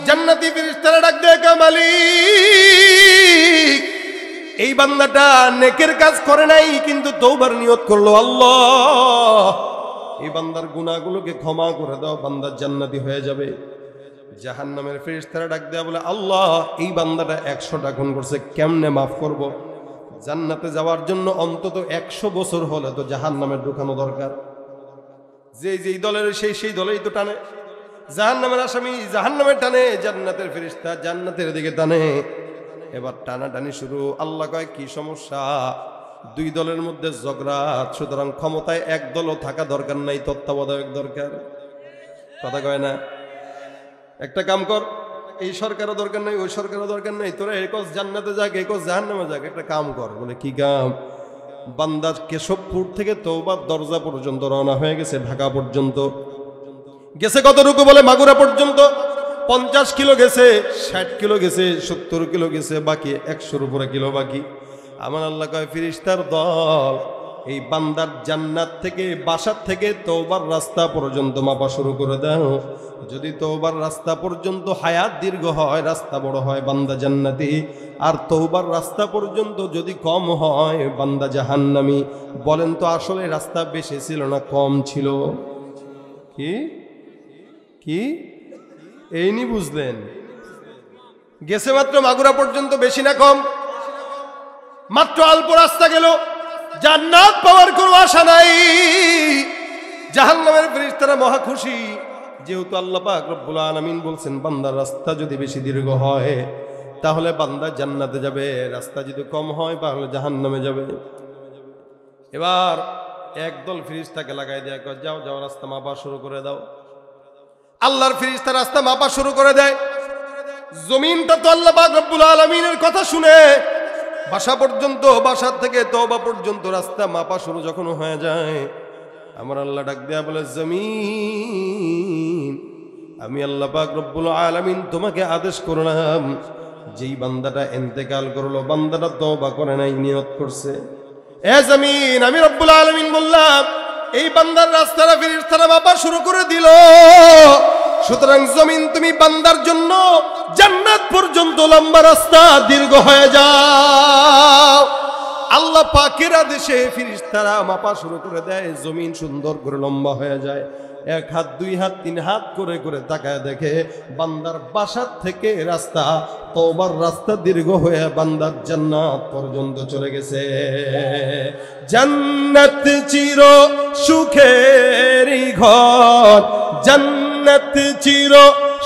জান্নাতি ফেরেশতারা ডাক দেয় কে মালিক, এই বান্দাটা নেকের কাজ করে নাই কিন্তু তওবার নিয়ত করলো, আল্লাহ এই বান্দার গুনাহগুলোকে ক্ষমা করে দাও, বান্দা জান্নাতি হয়ে যাবে। জাহান্নামের ফেরেশতারা ডাক দেয়া বলে আল্লাহ এই বান্দাটা 100টা খুন করছে, কেমনে মাফ করব? জান্নাতে যাওয়ার জন্য অন্তত 100 বছর হলে তো জাহান্নামে ঢুকানো দরকার। যেই দলের সেই দলেই তো টানে, জাহান্নামের আসামি জাহান্নামে টানে, জান্নাতের ফেরেশতা জান্নাতের দিকে টানে। এবার টানাটানি শুরু। আল্লাহ কয় কি সমস্যা? 2 দলের মধ্যে ঝগড়া, সুতরাং ক্ষমতায় এক দলও থাকা দরকার নাই, তত্ত্বাবধায়ক দরকার। কথা কয় না? একটা কাম কর, এই সরকারও দরকার নাই, ওই সরকারও দরকার নাই, তোরা একজ জান্নাতে যাক একজ জাহান্নামে যাক, একটা কাম কর। বলে কি কাম? বান্দা কেশবপুর থেকে তওবার দরজা পর্যন্ত রওনা হয়ে গেছে, ঢাকা পর্যন্ত গেছে। কতটুকু? বলে মাগুরা পর্যন্ত। 50 কিলো গেছে, 60 কিলো গেছে, 70 কিলো গেছে, বাকি 100-র উপরে কিলো বাকি। আমার আল্লাহ কয় ফেরেশতার দল এই বান্দার জান্নাত থেকে, বাসার থেকে তওবার রাস্তা পর্যন্ত মাপা শুরু করে দাও। যদি তওবার রাস্তা পর্যন্ত হায়াত দীর্ঘ হয়, রাস্তা বড় হয়, বান্দা জান্নাতি। আর তওবার রাস্তা পর্যন্ত যদি কম হয়, বান্দা জাহান্নামী। বলেন তো আসলে রাস্তা বেশি ছিল না কম ছিল? কি কি এই নি বুঝলেন? গেছে মাত্র মাগুরা পর্যন্ত, বেশি না কম? মাত্র অল্প রাস্তা গেল, জান্নাত পাওয়ার কোনো আশা নাই। জাহান্নামের ফেরেশতারা মহা খুশি, যেহেতু আল্লাহ পাক রব্বুল আলামিন বলছেন বান্দার রাস্তা যদি বেশি দীর্ঘ হয় তাহলে বান্দা জান্নাতে যাবে, রাস্তা যদি কম হয় তাহলে জাহান্নামে যাবে। এবার একদল ফেরেশতাকে লাগাই দেয়া কয় যাও যাও রাস্তা মাপা শুরু করে দাও। আল্লাহর ফেরেশতা রাস্তা মাপা শুরু করে দেয়। জমিনটা তো আল্লাহ পাক রব্বুল আলামিনের কথা শুনে বাসা পর্যন্ত, বাসার থেকে তওবা পর্যন্ত রাস্তা মাপা শুরু যখন হয়ে যায়, আমার আল্লাহ ডাক দেয়া বলে জমিন আমি আল্লাহ পাক রব্বুল আলামিন তোমাকে আদেশ করলাম, যেই বান্দাটা ইন্তেকাল করলো, বান্দাটা তওবা করে নাই, নিয়ত করছে, এ জমিন আমি রব্বুল আলামিন বললাম এই বান্দার রাস্তাটা ফেরেশতারা মাপা শুরু করে দিল। সুতরাং জমিন তুমি বান্দার জন্য জান্নাত পর্যন্ত লম্বা রাস্তা দীর্ঘ হয়ে যাও। আল্লাহ পাকের আদেশে ফেরেশতারা মাপা শুরু করে দেয়, জমিন সুন্দর করে লম্বা হয়ে যায়। এক হাত দুই হাত তিন হাত করে করে তাকায় দেখে বান্দার বাসার থেকে রাস্তা, তওবার রাস্তা দীর্ঘ হয়ে বান্দার জান্নাত পর্যন্ত চলে গেছে। জান্নাত চির সুখেরই ঘর, জান্নাত চির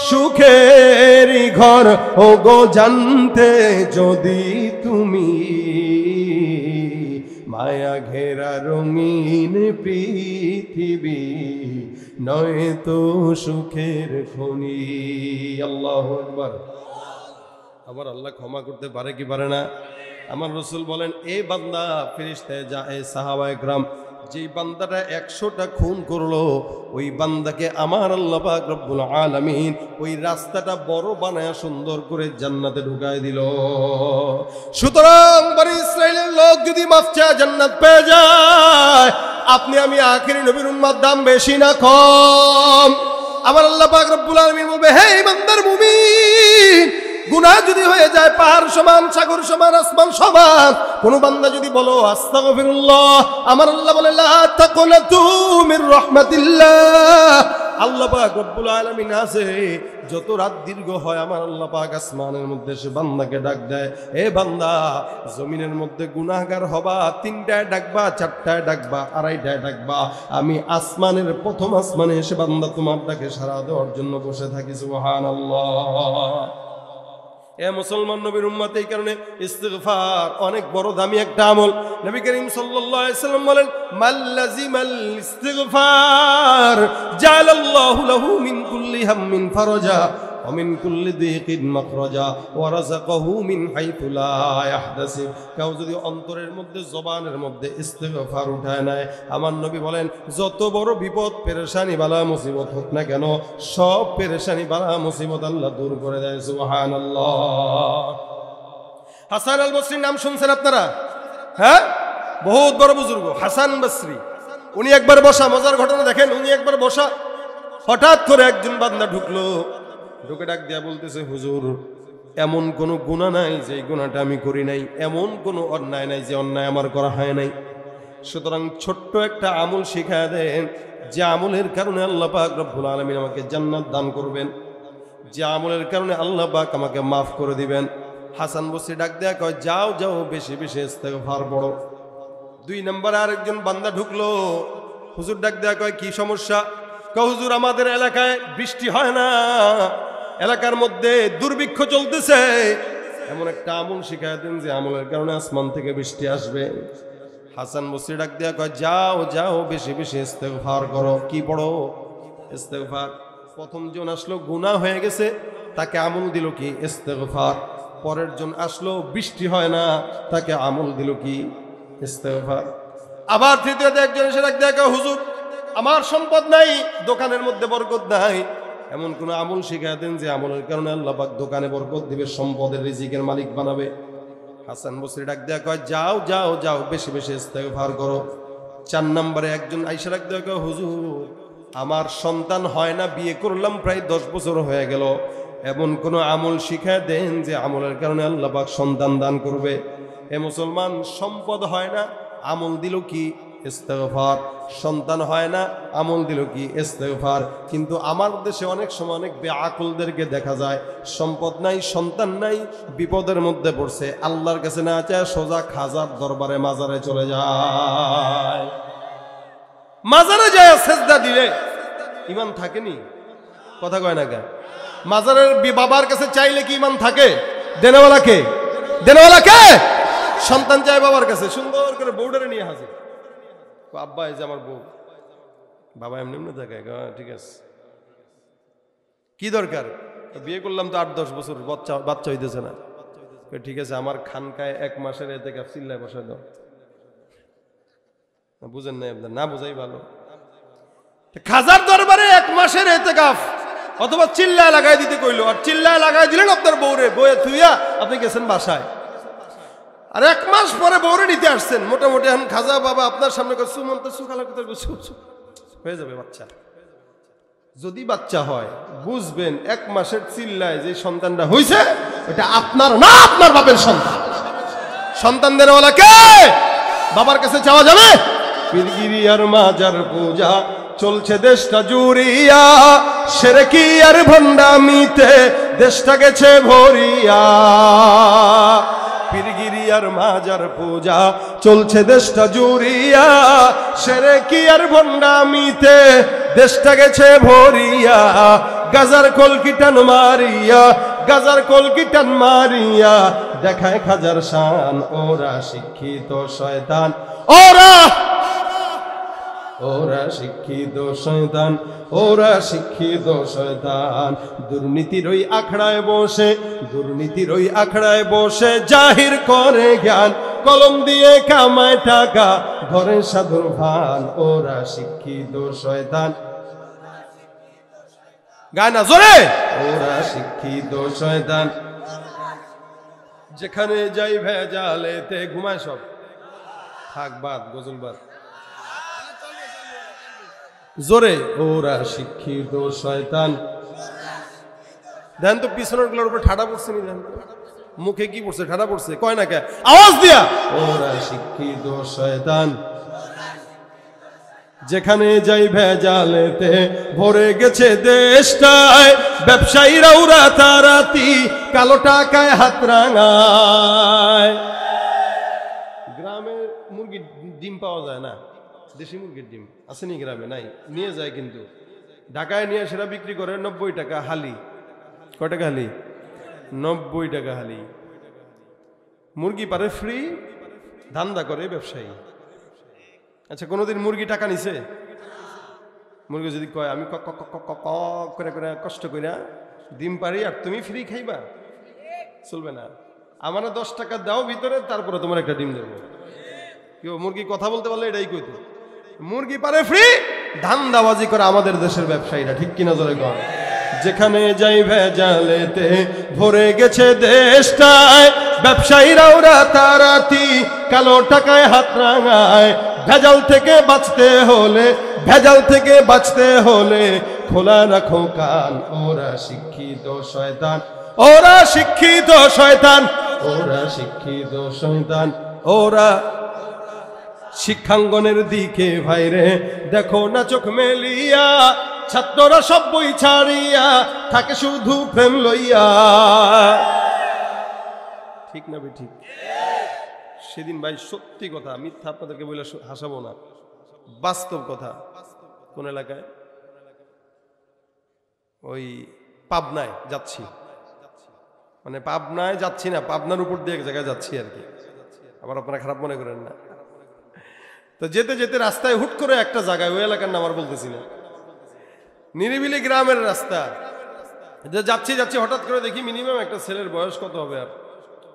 সুখেরই ঘর, ও গো জানতে যদি তুমি, মায়া ঘেরা রঙিন পৃথিবী নয় তো সুখের খনি। আল্লাহু আকবার। আমার আল্লাহ ক্ষমা করতে পারে কি পারে না? আমার রাসূল বলেন, এই বান্দা ফেরেশতায় যায়, সাহাবায়ে কেরাম যেই বান্দাটা 100টা খুন করলো, ওই বান্দাকে আমার আল্লাহ পাক রব্বুল আলামিন ওই রাস্তাটা বড় বানায়া সুন্দর করে জান্নাতে ঢুকায় দিল। সুতরাং বনি ইসরাইলের লোক যদি মাফ চায় জান্নাত পেয়ে যায়, আপনি আমি আখেরি নবীর উম্মত দাম বেশি না কম? আমার আল্লাহ পাক রব্বুল আলামিন বলবে, হে ইমানদার মুমিন, গুনাহ যদি হয়ে যায় পাহাড় সমান, সাগর সমান, আসমান সমান, কোন বান্দা যদি বলো আস্তাগফিরুল্লাহ, আমার আল্লাহ বলে লা তাকুনাতু মির রাহমাতিল্লাহ। আল্লাহ পাক রব্বুল আলামিন আছে, যত রাত দীর্ঘ হয় আমার আল্লাহ পাক আসমানের মধ্যে সে বান্দাকে ডাক দেয়, এ বান্দা জমিনের মধ্যে গুনাহগার হবা, 3টায় ডাকবা, 4টায় ডাকবা, 2:30টায় ডাকবা, আমি আসমানের প্রথম আসমানে এসে বান্দা তোমার ডাকে সাড়া দেওয়ার জন্য বসে থাকি। সুবহানাল্লাহ। এ মুসলমান নবীর উম্মত, এই কারণে ইস্তিগফার অনেক বড় দামি একটা আমল। নবী করিম সাল্লাল্লাহু আলাইহি সাল্লাম বলেন, মাল্লাজিমাল ইস্তিগফার জাআলাল্লাহু লাহু মিন কুল্লি হাম্মিন ফারাজা ওয়া মিন কুল্লি দিকিন মাখরাজা ওয়া রাযাকাহু মিন হাইতু লা ইয়াহতাসিব। কেউ যদি অন্তরের মধ্যে, জবানের মধ্যে ইস্তিগফার উঠায় নেয়, আমার নবী বলেন যত বড় বিপদ পেরেশানি বালা মুসিবত হোক না কেন, সব পেরেশানি বালা মুসিবত আল্লাহ দূর করে দেয়। সুবহানাল্লাহ। হাসান আল বসরির নাম শুনছেন আপনারা? হ্যাঁ, বহুত বড় বুজুর্গ হাসান বসরি। উনি একবার বসা, মজার ঘটনা দেখেন, উনি একবার বসা, হঠাৎ করে একজন বান্দা ঢুকলো, ঢুকে ডাক দিয়া বলতেছে, হুজুর এমন কোনো গুনাহ নাই যে গুনাহটা আমি করি নাই, এমন কোনো অন্যায় নাই যে অন্যায় আমার করা হয় নাই। সুতরাং ছোট্ট একটা আমল শিখায় দেন, যে আমলের কারণে আল্লাহ পাক রব্বুল আলামিন আমাকে জান্নাত দান করবেন, যে আমলের কারণে আল্লাহ পাক আমাকে মাফ করে দিবেন। হাসান বসরি ডাক দেয়া কয়, যাও যাও বেশি বেশি ইস্তিগফার পড়ো। 2 নম্বরে আরেকজন বান্দা ঢুকলো, হুজুর ডাক দেয়া কয়, কি সমস্যা? কয়, হুজুর আমাদের এলাকায় বৃষ্টি হয় না, এলাকার মধ্যে দুর্ভিক্ষ চলতেছে, এমন একটা আমল শিখায় দেন যে আমলের কারণে আসমান থেকে বৃষ্টি আসবে। হাসান বসরি ডাক দেয়া কয়, যাও যাও বেশি বেশি ইস্তিগফার করো। কি পড়ো? ইস্তিগফার। প্রথম জন আসলো গুনাহ হয়ে গেছে, তাকে আমল দিল কি? ইস্তিগফার। পরের জন আসলো বৃষ্টি হয় না, তাকে আমল দিল কি? ইস্তিগফার। আবার তৃতীয়তে একজন এসে ডাক দেয়া কয়, হুজুর আমার সম্পদ নাই, দোকানের মধ্যে বরকত নাই, এমন কোন আমল শিখায় দেন যে আমলের কারণে আল্লাহ পাক দোকানে বরকত দিবে, সম্পদের রিজিকের মালিক বানাবে। হাসান বসরি ডাক দেয়া কয়, যাও যাও যাও বেশি বেশি ইস্তিগফার করো। 4 নম্বরে একজন আয়েশা ডাক দেয়া কয়, হুজুর আমার সন্তান হয় না, বিয়ে করলাম প্রায় 10 বছর হয়ে গেল, এমন কোন আমল শিখায় দেন যে আমলের কারণে আল্লাহ পাক সন্তান দান করবে। এ মুসলমান, সম্পদ হয় না, আমল দিল কি? ইস্তিগফার। সন্তান হয় না, আমল দিল কি? ইস্তিগফার। কিন্তু আমার দেশে অনেক সময় অনেক বেআকুলদেরকে দেখা যায়, সম্পদ নাই, সন্তান নাই, বিপদের মধ্যে পড়ছে, আল্লাহর কাছে না চায় সোজা খাজার দরবারে, মাজারে চলে যায়। মাজারে যায় সেজদা দিলে ঈমান থাকেনি? কথা কয় না কেন? মাজারের বাবার কাছে চাইলে কি ঈমান থাকে? দেনেওয়ালা কে? দেনেওয়ালা কে? সন্তান চায় বাবার কাছে, সুন্দর করে বউডারে নিয়ে হাজির, আব্বা এই যে আমার বউ। বাবা এমনি এমনি থাকে, ঠিক আছে, কি দরকার, বিয়ে করলাম তো 8-10 বছর, বাচ্চা হইতেছে না, ঠিক আছে আমার খানকায় 1 মাসের ইতিকাফ চিল্লায় বসায় দাও। বুঝেন নাই আপনার? না বুঝাই ভালো। খাজার দরবারে 1 মাসের ইতিকাফ অথবা চিল্লায় লাগাই দিতে কইলো, আর চিল্লায় লাগাই দিলেন আপনার বউরে, বউয়ে থুইয়া আপনি গেছেন বাসায়, আর 1 মাস পরে বউরে নিতে আসছেন। মোটামুটি এখন খাজা বাবা আপনার সামনে হয়ে যাবে বাচ্চা। যদি বাচ্চা হয় বুঝবেন 1 মাসের চিল্লায় যে সন্তানটা হয়েছে এটা আপনার না, আপনার বাপের সন্তান। সন্তান দেওয়ালা কে? বাবার কাছে চাওয়া যাবে? পীরগিরি আর মাজার পূজা চলছে দেশটা জুড়িয়া, শিরকি আর ভণ্ডামিতে দেশটা গেছে ভরিয়া। পীরগিরি আর মাজার পূজা চলছে দেশটা জুড়িয়া, শিরকি আর ভণ্ডামিতে দেশটা গেছে ভরিয়া। গাজার কলকিটান মারিয়া, গাজার কলকিটান মারিয়া দেখায় খাজার শান। ওরা শিক্ষিত শয়তান, ওরা শিক্ষিত শয়তান, ওরা শিক্ষিত শয়তান। দুর্নীতির ওই আখড়ায় বসে, দুর্নীতির ওই আখড়ায় বসে জাহির করে জ্ঞান। কলম দিয়ে কামায় টাকা, ঘরে সাধুর ভান। ওরা শিক্ষিত শয়তান, গায় না জোরে। ওরা শিক্ষিত শয়তান, যেখানে যাই ভেজালেতে ঘুমায় সব। থাক বাদ, গজলবাদ জোরে। ওরা শিক্ষিত শয়তান। দেন তো পিছনের গুলোর উপর ঠাডা পড়ছে নি, দেন মুখে কি পড়ছে, ঠাডা পড়ছে, কয় না কে আওয়াজ দিয়া। ওরা শিক্ষিত শয়তান, যেখানে যাই ভেজালেতে ভরে গেছে দেশটায়। ব্যবসায়ীরা রাতারাতি কালো টাকায় হাত রাঙায়। গ্রামে মুরগির ডিম পাওয়া যায় না, দেশি মুরগির ডিম আসেনি গ্রামে, নাই, নিয়ে যায় কিন্তু ঢাকায় নিয়ে সেটা বিক্রি করে 90 টাকা হালি। কয় টাকা হালি? 90 টাকা হালি। মুরগি পারে ফ্রি, ধান্দা করে ব্যবসায়ী। আচ্ছা, কোনোদিন মুরগি টাকা নিছে? মুরগি যদি কয় আমি করে করে কষ্ট কইরা ডিম পারি আর তুমি ফ্রি খাইবা, চলবে না। আমার 10 টাকা দাও ভিতরে, তারপরে তোমার একটা ডিম দেবো। কেউ মুরগি কথা বলতে পারলে এটাই কইতো। মুরগি পারে ফ্রি, ধান্দাবাজি করে আমাদের দেশের ব্যবসায়ীরা, ঠিক কিনা জোরে কর। যেখানে যাই ভেজালেতে ভরে গেছে দেশটায়। ব্যবসায়ীরাও রাতারাতি কালো টাকায় হাত রাঙায়। ভেজাল থেকে বাঁচতে হলে, ভেজাল থেকে বাঁচতে হলে খোলা রাখো কান। ওরা শিক্ষিত শয়তান, ওরা শিক্ষিত শয়তান, ওরা শিক্ষিত শয়তান। ওরা শিক্ষাঙ্গনের দিকে ভাইরে দেখো না চোখ মেলিয়া। ছাত্ররা সব বই ছাড়িয়া থাকে শুধু প্রেম লইয়া। ঠিক না ঠিক? সেদিন ভাই সত্যি কথা, মিথ্যা আপনাদেরকে বলে হাসাবো না, বাস্তব কথা। কোন এলাকায়? ওই পাবনায় যাচ্ছি, মানে পাবনায় যাচ্ছি না, পাবনার উপর দিয়ে এক জায়গায় যাচ্ছি আর কি, আবার আপনারা খারাপ মনে করেন না। তো যেতে যেতে রাস্তায় হুট করে একটা জায়গায়, ওই এলাকার নাম আর বলতেছি না, নিরিবিলি গ্রামের রাস্তা যাচ্ছি যাচ্ছি, হঠাৎ করে দেখি মিনিমাম একটা ছেলের বয়স কত হবে, আর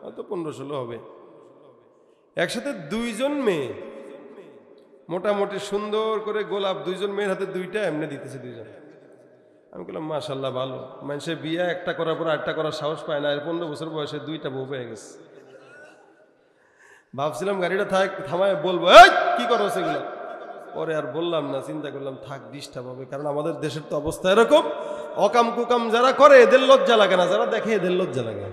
হয়তো 15-16 হবে। একসাথে 2জন মেয়ে, মোটামুটি সুন্দর করে গোলাপ, 2জন মেয়ের হাতে 2টা এমনি দিতেছে 2জন। আমি বললাম মাশাআল্লাহ, ভালো। মানুষের বিয়ে একটা করার পর আরেকটা করার সাহস পায় না, 15 বছর বয়সে 2টা বউ পেয়ে গেছে। ভাবছিলাম গাড়িটা থামায় বলবো কি করো সেগুলো, পরে আর বললাম না, চিন্তা করলাম থাক, ডিস্টার্ব হবে। কারণ আমাদের দেশের তো অবস্থা এরকম, অকাম কুকাম যারা করে এদের লজ্জা লাগে না, যারা দেখে এদের লজ্জা লাগে।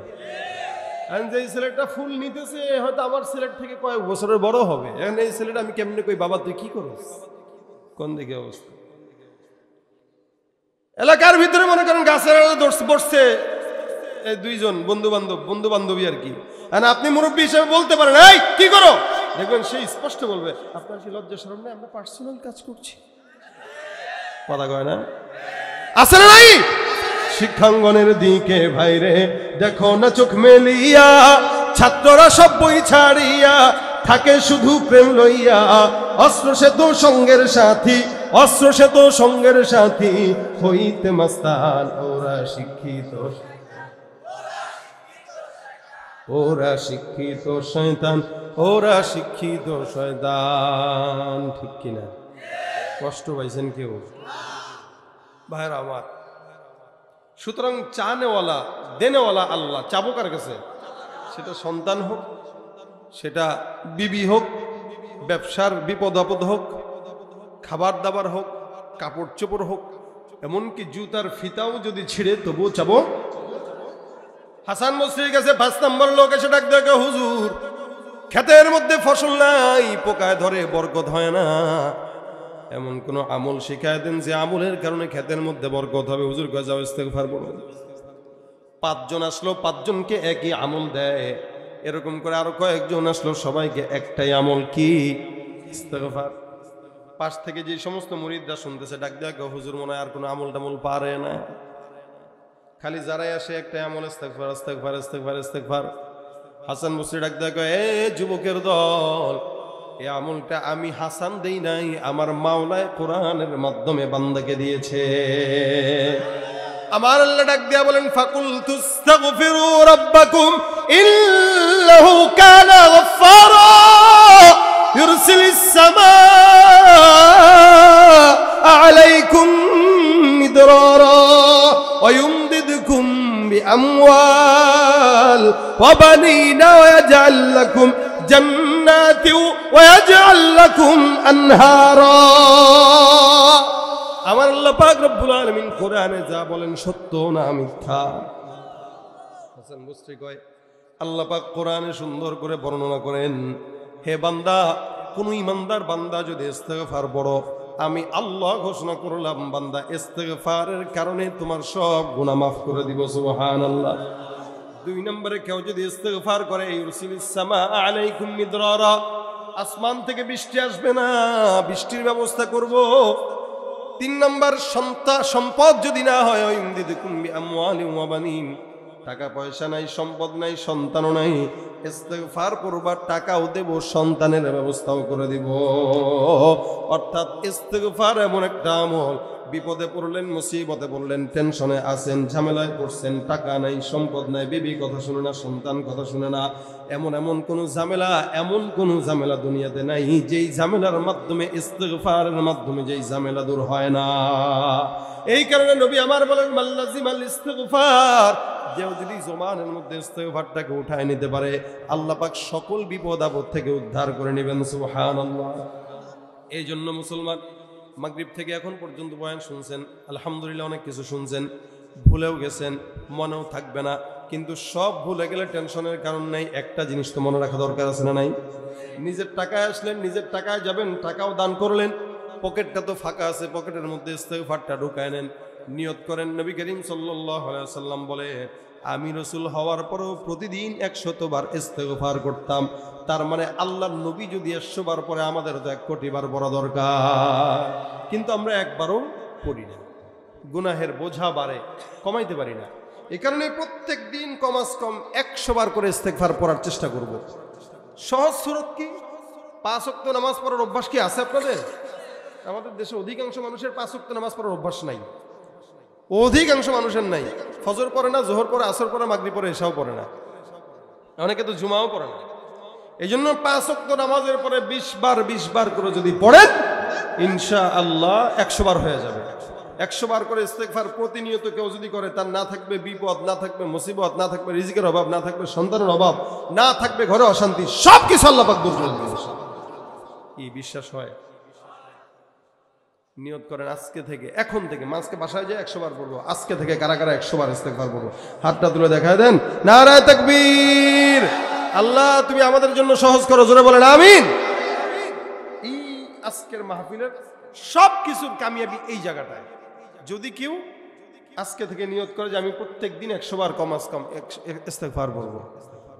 যে ছেলেটা ফুল নিতেছে হয়তো আমার ছেলের থেকে কয়েক বছরের বড় হবে, এখন এই ছেলেটা আমি কেমনে কই বাবা তুই কি করস, কোন দিকে অবস্থা। এলাকার ভিতরে মনে করেন গাছের বসছে 2জন বন্ধু বান্ধবী আর কি। আপনি মুরব্বী হিসেবে বলতে পারেন এই কি করো, দেখবেন সে স্পষ্ট বলবে আপনার কি লজ্জা শরম নেই, আমরা পার্সোনাল কাজ করছি। কথা কয় না, আছে না নাই? শিক্ষাঙ্গনের দিকে ভাইরে দেখো না চোখ মেলিয়া। ছাত্ররা সব বই ছাড়িয়া থাকে শুধু প্রেম লইয়া। অস্ত্র সে তো সঙ্গের সাথী, অস্ত্র সে তো সঙ্গের সাথী হইতে মাস্তান। ওরা শিক্ষিত, ওরা শিক্ষিত শয়তান, ওরা শিক্ষিত শয়তান। ঠিক কিনা? কষ্ট পাইছেন কেউ ভাইরা আমার? সুতরাং চানেওয়ালা দেনেওয়ালা আল্লাহ। চাবো কার কাছে? সেটা সন্তান হোক, সেটা বিবি হোক, ব্যবসার বিপদ আপদ হোক, খাবার দাবার হোক, কাপড় চোপড় হোক, এমনকি জুতার ফিতাও যদি ছিঁড়ে তবুও চাবো। হাসান বসরির কাছে 5 নম্বর লোক এসে ডাক দেখে হুজুর, ক্ষেতের মধ্যে ফসল নাই, পোকায় ধরে বরকত হয় না, এমন কোন আমল শিখায় দেন যে আমলের কারণে ক্ষেতের মধ্যে বরকত হবে। হুজুর কয় যাও ইস্তেগফার পড়ো। 5 জন আসলো, 5 জনকে একই আমল দেয়। এরকম করে আরো কয়েকজন আসলো, সবাইকে একটাই আমল, কি? ইস্তেগফার। পাশ থেকে যে সমস্ত মুরিদরা শুনতেছে ডাক দেয়া কয় হুজুর মনে হয় আর কোনো আমল টামল পারে না, খালি যারাই আসে একটাই আমল, ইস্তেগফার ইস্তেগফার ইস্তেগফার ইস্তেগফার। হাসান বসরি ডাক দেয়া কয় এ যুবকের দল, এই আমলটা আমি হাসান দেই নাই, আমার মাওলায় কোরআনের মাধ্যমে বান্দাকে দিয়েছে। আমার আল্লাহ ডাক দিয়া বলেন ফাকুলতু ইস্তাগফিরু রাব্বাকুম ইন্নাহু কানা গফফারা ইরসিলিস সামাআ আলাইকুম মিদরারা ওয়া ইউমদিদকুম বিআমওয়াল ওয়া বানিনা ওয়া ইয়াজআল লাকুম জান্নাতি ওয়া ইয়াজআল লাকুম আনহারা। আমার আল্লাহ পাক রব্বুল আলামিন কোরআনে যা বলেন সত্য না মিথ্যা? হাসান বসরি কয় আল্লাহ পাক কোরআনে সুন্দর করে বর্ণনা করেন, হে বান্দা, কোন ইমানদার বান্দা যদি ইস্তেগফার পড়ো, আমি আল্লাহ ঘোষণা করলাম বান্দা ইস্তেগফারের কারণে তোমার সব গুনাহ মাফ করে দিব। সুবহানাল্লাহ। 2 নম্বরে কেউ যদি ইস্তেগফার করে ইউরসিলিস সামাআ আলাইকুম মিদরারা, আসমান থেকে বৃষ্টি আসবে না, বৃষ্টির ব্যবস্থা করব। 3 নম্বর সম্পদ যদি না হয় ইউমদিদকুম বিআমওয়ালিন ওয়া বানিন, টাকা পয়সা নাই, সম্পদ নাই, সন্তানও নাই, ইস্তেগফার করবার টাকাও দেব, সন্তানের ব্যবস্থাও করে দিব। অর্থাৎ ইস্তেগফার এমন একটা আমল, বিপদে পড়লেন, মুসিবতে পড়লেন, টেনশনে আছেন, ঝামেলায় পড়ছেন, টাকা নাই, সম্পদ নাই, বিবি কথা শুনে না, সন্তান কথা শুনে না, এমন কোন ঝামেলা দুনিয়াতে নাই যেই ঝামেলার মাধ্যমে ইস্তেগফারের মাধ্যমে যেই ঝামেলা দূর হয় না। এই কারণে নবী আমার বলেন মাল্লাজিমাল ইস্তেগফার, যে যদি জমানের মধ্যে ইস্তেগফারটাকে উঠায় নিতে পারে আল্লাহ পাক সকল বিপদ আপদ থেকে উদ্ধার করে নেবেন। সুবহানাল্লাহ। এই জন্য মুসলমান, মাগরিব থেকে এখন পর্যন্ত বয়ান শুনছেন, আলহামদুলিল্লাহ অনেক কিছু শুনছেন, ভুলেও গেছেন, মনেও থাকবে না, কিন্তু সব ভুলে গেলে টেনশনের কারণ নাই। একটা জিনিস তো মনে রাখা দরকার আছে না নাই? নিজের টাকায় আসলেন, নিজের টাকায় যাবেন, টাকাও দান করলেন, পকেটটা তো ফাঁকা আছে, পকেটের মধ্যে ইস্তেগফারটা ঢুকায় নেন, নিয়ত করেন। নবী করিম সাল্লাল্লাহু আলাইহি ওয়াসাল্লাম বলে আমি রাসূল হওয়ার পরেও প্রতিদিন 100 বার ইস্তেগফার করতাম। তার মানে আল্লাহর নবী যদি 100 বার পরে আমাদের তো 1 কোটি বার পড়া দরকার, কিন্তু আমরা একবারও পড়ি না। গুনাহের বোঝা বাড়ে, কমাইতে পারি না। এই কারণে প্রত্যেক দিন কমাস কম 100 বার করে ইস্তেগফার পড়ার চেষ্টা করব। সহজ সুরত কি? 5 ওয়াক্ত নামাজ পড়ার অভ্যাস কি আছে আপনাদের? আমাদের দেশে অধিকাংশ মানুষের 5 ওয়াক্ত নামাজ পড়ার অভ্যাস নাই, অধিকাংশ মানুষের নাই। ফজর পড়ে না, জোহর পড়ে, আসর পড়ে, মাগরিব পড়ে, এশাও পড়ে না, অনেকে তো জুমাও পড়ে না। এই জন্য 5 ওয়াক্ত নামাজের পরে 20 বার করে যদি পড়েন ইনশাআল্লাহ 100 বার হয়ে যাবে। 100 বার করে ইস্তেগফার প্রতিনিয়ত কেউ যদি করে, তার না থাকবে বিপদ, না থাকবে মুসিবত, না থাকবে রিজিকের অভাব, না থাকবে সন্তানের অভাব, না থাকবে ঘরে অশান্তি, সব কিছু আল্লাহ পাক দূর করে দিবেন। কি বিশ্বাস হয়? নিয়ত করেন আজকে থেকে, এখন থেকে, মাঝকে বাসায় যায় 100 বার পড়বো। আজকে থেকে কারা কারা 100 বার ইস্তেগফার পড়বো? হাতটা তুলে দেখায় দেন। নারায়ে তাকবীর। আল্লাহ তুমি আমাদের জন্য সহজ করো, জোরে বলেন আমিন। এই আজকের মাহফিলের সব কিছুর কামিয়াবি এই জায়গাটায়। যদি কেউ আজকে থেকে নিয়ত করে যে আমি প্রত্যেক দিন 100 বার কমাস কম ইস্তেগফার পড়বো,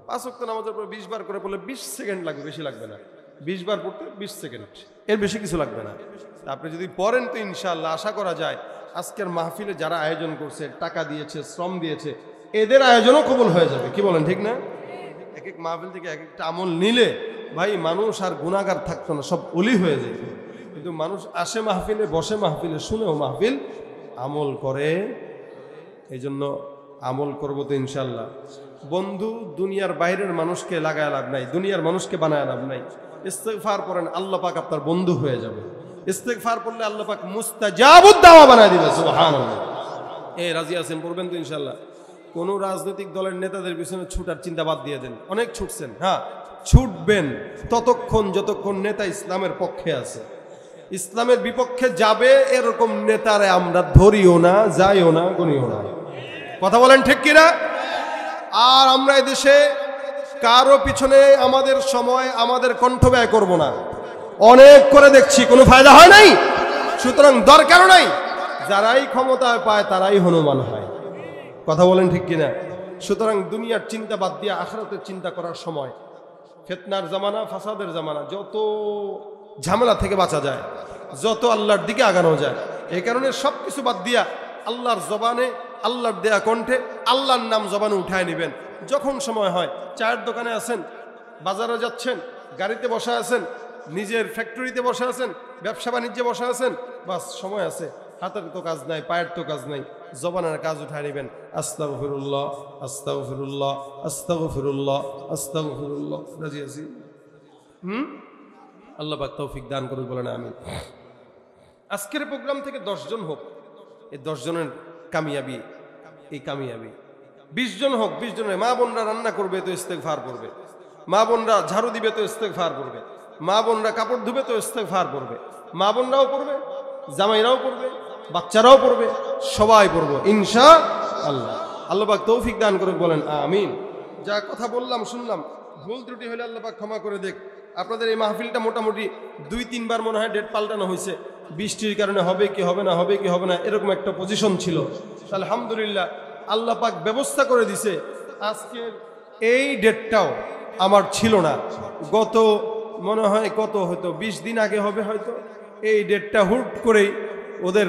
5 ওয়াক্ত নামাজের পর 20 বার করে পড়লে 20 সেকেন্ড লাগবে, বেশি লাগবে না। 20 বার পড়তে 20 সেকেন্ড, এর বেশি কিছু লাগবে না। আপনি যদি পড়েন তো ইনশাআল্লাহ আশা করা যায় আজকের মাহফিলে যারা আয়োজন করছে, টাকা দিয়েছে, শ্রম দিয়েছে, এদের আয়োজনও কবুল হয়ে যাবে। কি বলেন, ঠিক না? এক এক মাহফিল থেকে এক একটা আমল নিলে ভাই মানুষ আর গুনাহগার থাকতো না, সব ওলি হয়ে যেত। কিন্তু মানুষ আসে মাহফিলে, বসে মাহফিলে, শুনেও মাহফিল আমল করে। এই জন্য আমল করবো তো ইনশাআল্লাহ। বন্ধু দুনিয়ার বাইরের মানুষকে লাগায় লাভ নাই, দুনিয়ার মানুষকে বানায় লাভ নাই। ইস্তেগফার করেন, আল্লাহ পাক আপনার বন্ধু হয়ে যাবে। ইস্তেগফার করলে আল্লাহ পাক মুস্তাজাবুদ দাওয়া বানায় দিবে। সুবহানাল্লাহ। এই রাজি আছেন, পড়বেন তো ইনশাআল্লাহ। কোন রাজনৈতিক দলের নেতাদের পিছনে ছুটার চিন্তা বাদ দিয়ে দেন। অনেক ছুটছেন, হ্যাঁ ছুটবেন ততক্ষণ যতক্ষণ নেতা ইসলামের পক্ষে আছে। ইসলামের বিপক্ষে যাবে এরকম নেতারে আমরা ধরিও না, যাইও না, গনিও না। কথা বলেন ঠিক কিনা? আর আমরা এদেশে কারো পিছনে আমাদের সময়, আমাদের কণ্ঠ ব্যয় করব না। অনেক করে দেখছি, কোনো ফায়দা হয় নাই। সুতরাং দরকার নাই, যারাই ক্ষমতায় পায় তারাই হনুমান হয়। কথা বলেন ঠিক কিনা? সুতরাং দুনিয়ার চিন্তা বাদ দিয়ে আখিরাতের চিন্তা করার সময়, ফিতনার জামানা, ফাসাদের জামানা, যত ঝামেলা থেকে বাঁচা যায়, যত আল্লাহর দিকে আগানো যায়, এই কারণে সব কিছু বাদ দিয়া আল্লাহর জবানে, আল্লাহর দেয়া কণ্ঠে আল্লাহর নাম জবানে উঠায় নেবেন। যখন সময় হয়, চায়ের দোকানে আছেন, বাজারে যাচ্ছেন, গাড়িতে বসে আছেন, নিজের ফ্যাক্টরিতে বসে আছেন, ব্যবসা বাণিজ্যে বসে আছেন, বাস সময় আছে, হাতের তো কাজ নাই, পায়ের তো কাজ নাই, জবানের কাজ উঠায় নেবেন। আস্তাগফিরুল্লাহ, আস্তাগফিরুল্লাহ, আস্তাগফিরুল্লাহ, আস্তাগফিরুল্লাহ। রাজি আছি? আল্লাহ পাক তৌফিক দান করুক, বলেন আমিন। আজকের প্রোগ্রাম থেকে 10 জন হোক, এই 10 জনের কামিয়াবি, এই কামিয়াবি। 20 জন হোক, 20 জনের মা বোনরা রান্না করবে তো ইস্তেগফার করবে, মা বোনরা ঝাড়ু দিবে তো ইস্তেগফার করবে, মা বোনরা কাপড় ধুবে তো ইস্তেগফার করবে, মা বোনরাও করবে, জামাইরাও করবে, বাচ্চারাও পড়বে, সবাই পড়বো ইনশাআল্লাহ। আল্লাহ পাক তৌফিক দান করুক, বলেন আমিন। যা কথা বললাম শুনলাম, ভুল ত্রুটি হলে আল্লাহ পাক ক্ষমা করে দেখ। আপনাদের এই মাহফিলটা মোটামুটি 2-3 বার মনে হয় ডেট পাল্টানো হয়েছে, বৃষ্টির কারণে হবে কি হবে না, হবে কি হবে না, এরকম একটা পজিশন ছিল। আলহামদুলিল্লাহ আল্লাহ পাক ব্যবস্থা করে দিছে। আজকের এই ডেটটাও আমার ছিল না, গত মনে হয় কত হয়তো 20 দিন আগে হবে হয়তো, এই ডেটটা হুট করেই ওদের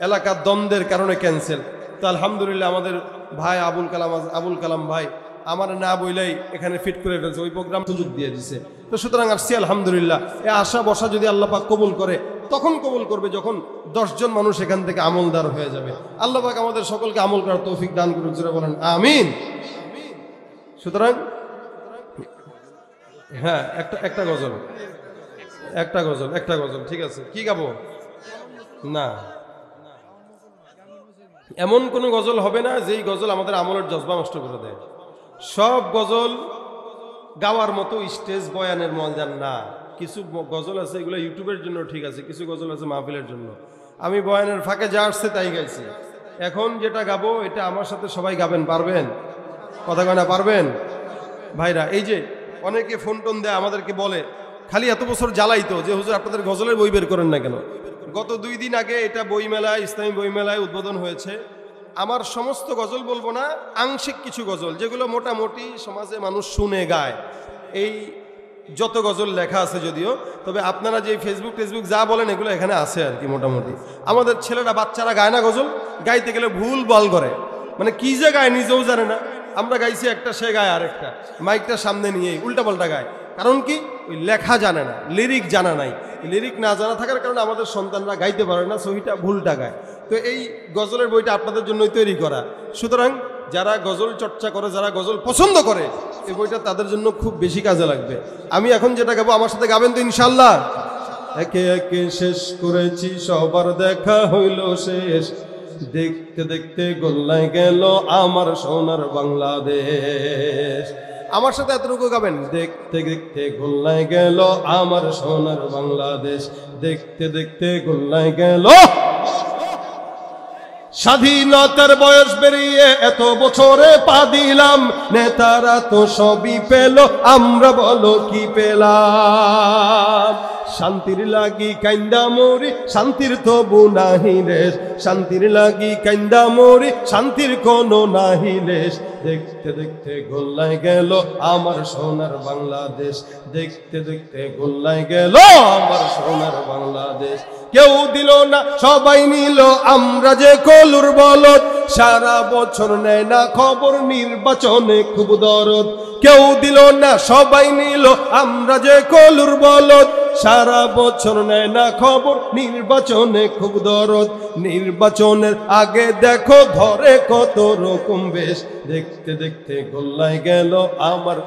এলাকার দ্বন্দ্বের কারণে ক্যান্সেল। তো আলহামদুলিল্লাহ আমাদের ভাই আবুল কালাম ভাই আমার না বইলাই এখানে ফিট করে ফেলছে, ওই প্রোগ্রাম সুযোগ দিয়ে দিছে। তো সুতরাং আসছি আলহামদুলিল্লাহ। এই আশা বসা যদি আল্লাহ পাক কবুল করে, তখন কবুল করবে যখন 10 জন মানুষ এখান থেকে আমলদার হয়ে যাবে। আল্লাহ পাক আমাদের সকলকে আমল করার তৌফিক দান করুক, জোরে বলেন আমিন। সুতরাং হ্যাঁ, একটা গজল, একটা গজল ঠিক আছে। কি গাবো? না, এমন কোন গজল হবে না যেই গজল আমাদের আমলের জজবা নষ্ট করে দেয়। সব গজল গাওয়ার মতো স্টেজ বয়ানের মজার না। কিছু গজল আছে এগুলো ইউটিউবের জন্য ঠিক আছে, কিছু গজল আছে মাহফিলের জন্য। আমি বয়ানের ফাঁকে যা আসছে তাই গাইছি। এখন যেটা গাবো এটা আমার সাথে সবাই গাবেন, পারবেন? কথা কয় না, পারবেন? ভাইরা, এই যে অনেকে ফোন টোন দেয় আমাদেরকে, বলে খালি এত বছর জ্বালাইতো যে হুজুর আপনাদের গজলের বই বের করেন না কেন। গত 2 দিন আগে এটা বইমেলায়, ইসলামী বইমেলায় উদ্বোধন হয়েছে। আমার সমস্ত গজল বলবো না, আংশিক কিছু গজল যেগুলো মোটামুটি সমাজে মানুষ শুনে গায়, এই যত গজল লেখা আছে যদিও, তবে আপনারা যে ফেসবুক যা বলেন এগুলো এখানে আছে আর কি। মোটামুটি আমাদের ছেলেরা বাচ্চারা গায় না গজল, গাইতে গেলে ভুল বল করে, মানে কি যে গায় নিজেও জানে না। আমরা গাইছি একটা, সে গায় আরেকটা, মাইকটা সামনে নিয়ে উল্টাপাল্টা গায়। কারণ কি? ওই লেখা জানে না, লিরিক জানা নাই। লিরিক না জানা থাকার কারণে আমাদের সন্তানরা গাইতে পারে না, সহিটা ভুলটা গায়। তো এই গজলের বইটা আপনাদের জন্যই তৈরি করা। সুতরাং যারা গজল চর্চা করে, যারা গজল পছন্দ করে, এই বইটা তাদের জন্য খুব বেশি কাজে লাগবে। আমি এখন যেটা গাবো আমার সাথে গাবেন তো ইনশাল্লাহ? একে একে শেষ করেছি, সবার দেখা হইল শেষ, দেখতে দেখতে গোল্লায় গেল আমার সোনার বাংলাদেশ। আমার সাথে এতটুকু গাবেন, দেখতে দেখতে গোল্লায় গেল আমার সোনার বাংলাদেশ, দেখতে দেখতে গোল্লায় গেল। স্বাধীনতার বয়স বেরিয়ে এত বছরে পা দিলাম, নেতারা তো সবই পেল, আমরা বলো কি পেলাম? শান্তির লাগি কাইন্দা মরি, শান্তির তবু নাহি রেশ, শান্তির লাগি কাইন্দা মরি, শান্তির কোনো নাহি লেশ। দেখতে দেখতে গোল্লায় গেল আমার সোনার বাংলাদেশ, দেখতে দেখতে গোল্লায় গেল আমার সোনার বাংলাদেশ। কেউ দিল না সবাই নিল, আমরা যে কলুর বলদ, সারা বছর নেয় না খবর, নির্বাচনে খুব দরদ। কেউ দিল না সবাই নিল, আমরা যে কলুর বলদ, সারা বছর নেয় না খবর, নির্বাচনে খুব দরদ। নির্বাচনের আগে দেখো ধরে কত রকম বেশ, দেখতে দেখতে গোল্লায় গেল আমার,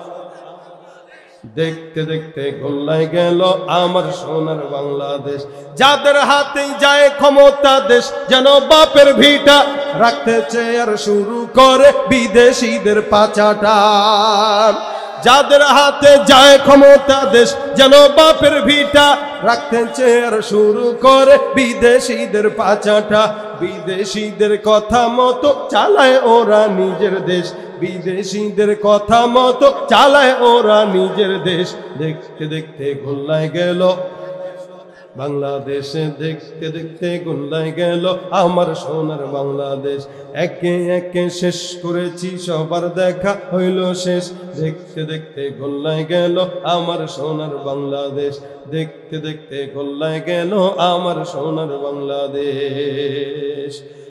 দেখতে দেখতে গোল্লায় গেল আমার সোনার বাংলাদেশ। যাদের হাতেই যায় ক্ষমতা দেশ, যেন বাপের ভিটা রাখতে চেয়ার শুরু করে বিদেশিদের পাচাটা। যাদের হাতে যায় ক্ষমতা দেশ, যেন বাপের ভিটা রাখতে চেয়ার শুরু করে বিদেশিদের পাচাটা। বিদেশিদের কথা মতো চালায় ওরা নিজের দেশ, বিদেশিদের কথা মতো চালায় ওরা নিজের দেশ। দেখতে দেখতে গোল্লায় গেল, বাংলাদেশে দেখতে দেখতে গোল্লায় গেল আমার সোনার বাংলাদেশ। একে একে শেষ করেছি সবার দেখা হইল শেষ। দেখতে দেখতে গোল্লায় গেল আমার সোনার বাংলাদেশ। দেখতে দেখতে গোল্লায় গেল আমার সোনার বাংলাদেশ।